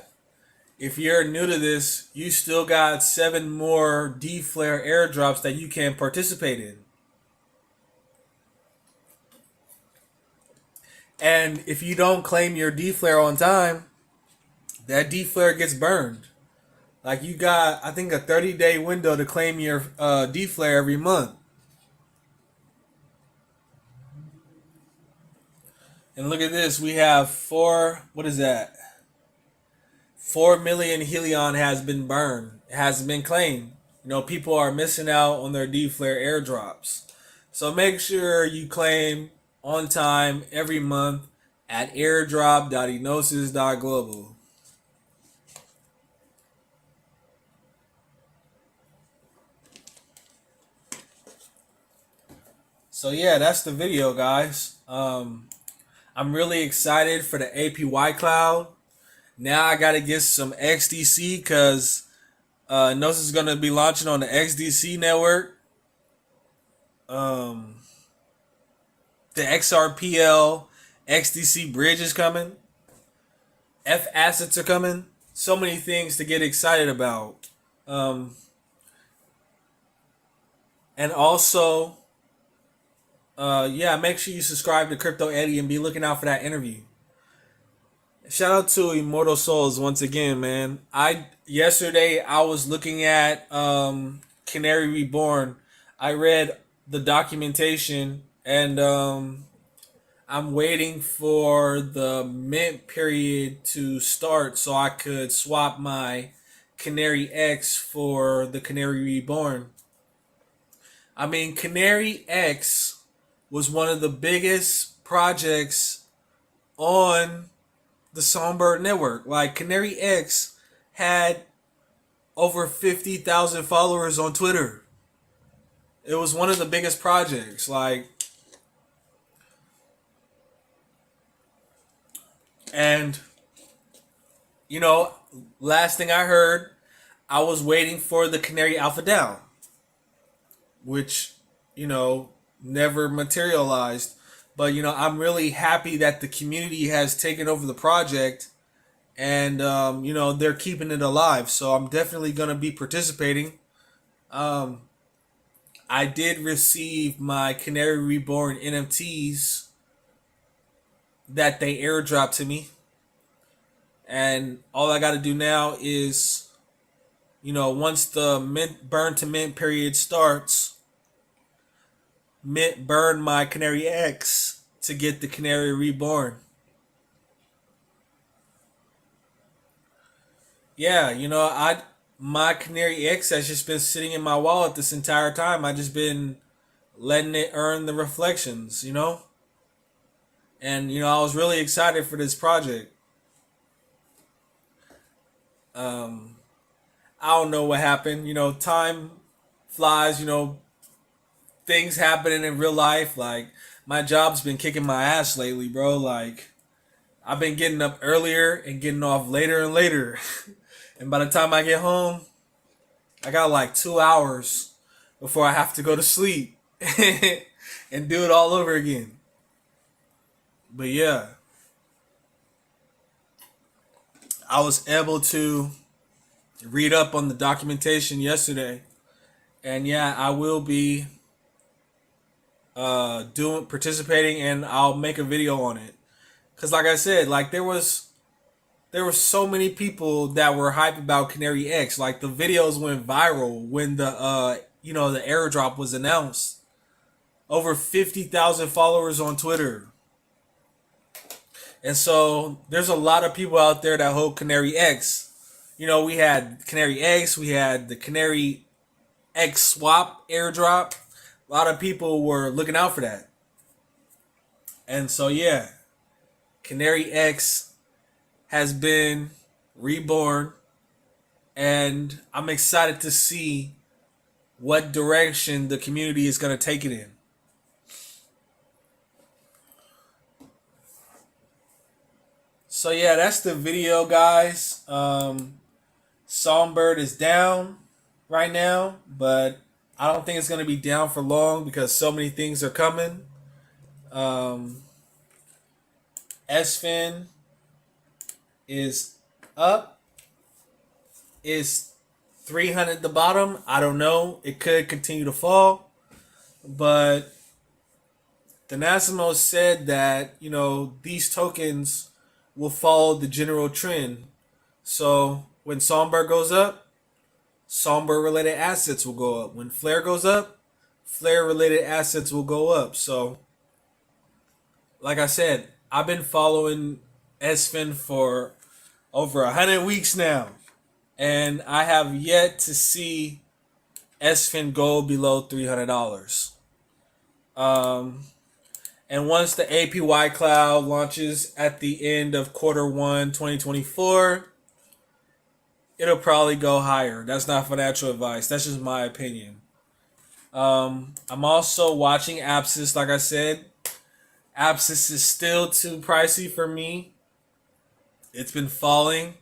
Speaker 1: if you're new to this, you still got 7 more D-Flare airdrops that you can participate in. And if you don't claim your D-Flare on time, that D-Flare gets burned. Like, you got, I think, a 30-day window to claim your D-Flare every month. And look at this. We have 4 million Helion has been burned. It hasn't been claimed. People are missing out on their D-Flare airdrops. So make sure you claim on time every month at airdrop.enosis.global. So yeah, that's the video, guys. I'm really excited for the APY cloud. Now I gotta get some XDC because Gnosis is gonna be launching on the XDC network. The XRPL XDC bridge is coming. F assets are coming. So many things to get excited about. And also, make sure you subscribe to Crypto Eddie and be looking out for that interview. Shout out to Immortal Souls once again, man. Yesterday I was looking at Canary Reborn. I read the documentation and I'm waiting for the mint period to start so I could swap my Canary X for the Canary Reborn. I mean, Canary X was one of the biggest projects on the Songbird network. Like, Canary X had over 50,000 followers on Twitter. It was one of the biggest projects. And last thing I heard, I was waiting for the Canary Alpha Down, which never materialized. But I'm really happy that the community has taken over the project, and they're keeping it alive. So I'm definitely gonna be participating. I did receive my Canary Reborn NFTs that they airdropped to me, and all I got to do now is, once the burn to mint period starts, burn my Canary X to get the Canary Reborn. Yeah, my Canary X has just been sitting in my wallet this entire time. I just been letting it earn the reflections, And I was really excited for this project. I don't know what happened. Time flies. Things happening in real life. Like, my job's been kicking my ass lately, bro. Like, I've been getting up earlier and getting off later and later. And by the time I get home, I got like 2 hours before I have to go to sleep and do it all over again. But yeah, I was able to read up on the documentation yesterday. And yeah, I will be participating, and I'll make a video on it. Cause like I said, like there were so many people that were hyped about Canary X. Like, the videos went viral when the the airdrop was announced. Over 50,000 followers on Twitter. And so there's a lot of people out there that hold Canary X. You know, we had Canary X, we had the Canary X swap airdrop. A lot of people were looking out for that. And so, yeah, Canary X has been reborn, and I'm excited to see what direction the community is going to take it in. So yeah, that's the video, guys. Songbird is down right now, but I don't think it's going to be down for long because so many things are coming. Um, SFIN is up. Is 300 the bottom? I don't know. It could continue to fall, but the Nasimos said that, you know, these tokens will follow the general trend. So when Songbird goes up, Songbird related assets will go up. When Flare goes up, Flare related assets will go up. So, like I said, I've been following SFIN for over 100 weeks now, and I have yet to see SFIN go below $300. And once the APY cloud launches at the end of Q1 2024, it'll probably go higher. That's not financial advice. That's just my opinion. I'm also watching Apsis. Like I said, Apsis is still too pricey for me. It's been falling.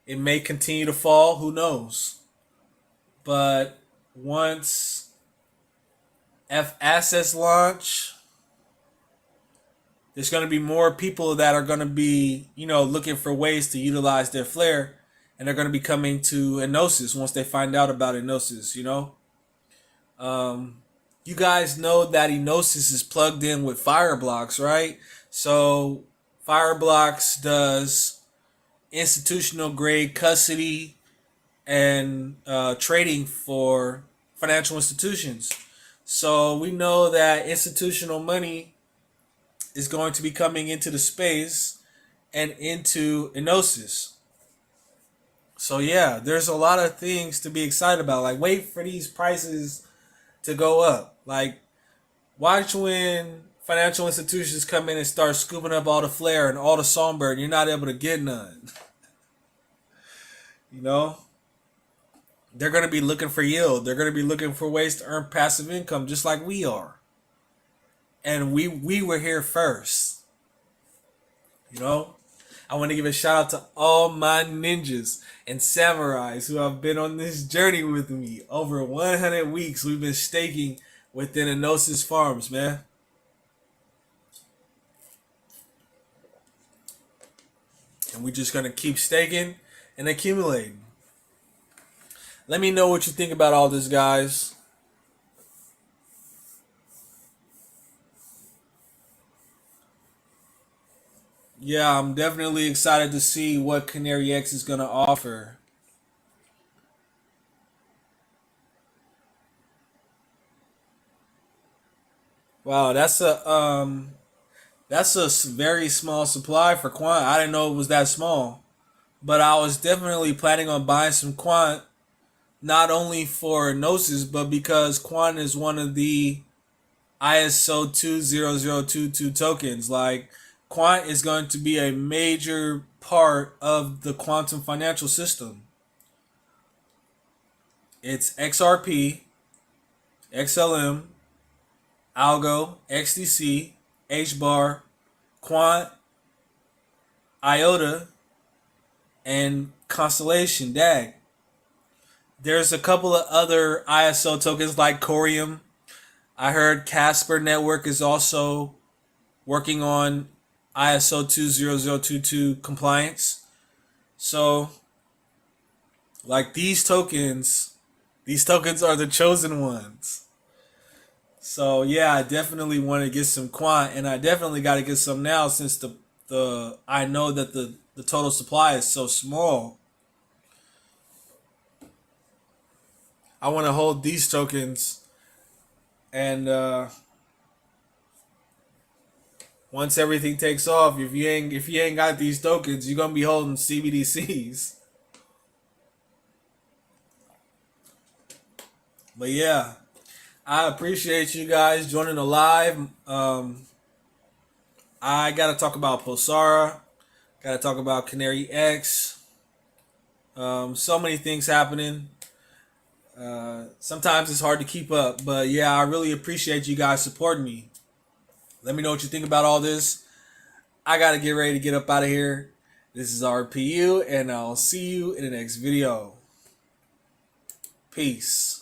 Speaker 1: It may continue to fall. Who knows? But once F assets launch, there's going to be more people that are going to be, you know, looking for ways to utilize their flare, and they're going to be coming to Enosys once they find out about Enosys, you know. You guys know that Enosys is plugged in with Fireblocks, right? So Fireblocks does institutional grade custody and trading for financial institutions. So we know that institutional money is going to be coming into the space and into Enosys. So yeah, there's a lot of things to be excited about. Like, wait for these prices to go up. Like, watch when financial institutions come in and start scooping up all the flare and all the songbird. You're not able to get none. You know, they're going to be looking for yield. They're going to be looking for ways to earn passive income, just like we are. And we were here first. You know, I want to give a shout out to all my ninjas and samurais who have been on this journey with me. Over 100 weeks we've been staking within Enosys farms, man. And we're just going to keep staking and accumulating. Let me know what you think about all this, guys. Yeah, I'm definitely excited to see what Canary X is going to offer. Wow, that's a very small supply for Quant. I didn't know it was that small, but I was definitely planning on buying some Quant, not only for Gnosis, but because Quant is one of the ISO 20022 tokens. Like, Quant is going to be a major part of the quantum financial system. It's XRP, XLM, Algo, XDC, HBAR, Quant, IOTA, and Constellation DAG. There's a couple of other ISO tokens like Corium. I heard Casper Network is also working on ISO 20022 compliance. So, like, these tokens are the chosen ones. So yeah, I definitely want to get some Quant, and I definitely got to get some now since the I know that the total supply is so small. I want to hold these tokens, and once everything takes off, if you ain't got these tokens, you're gonna be holding CBDCs. But yeah, I appreciate you guys joining the live. I gotta talk about Pulsara. Gotta talk about Canary X. So many things happening. Sometimes it's hard to keep up, but yeah, I really appreciate you guys supporting me. Let me know what you think about all this. I gotta get ready to get up out of here. This is RPU, and I'll see you in the next video. Peace.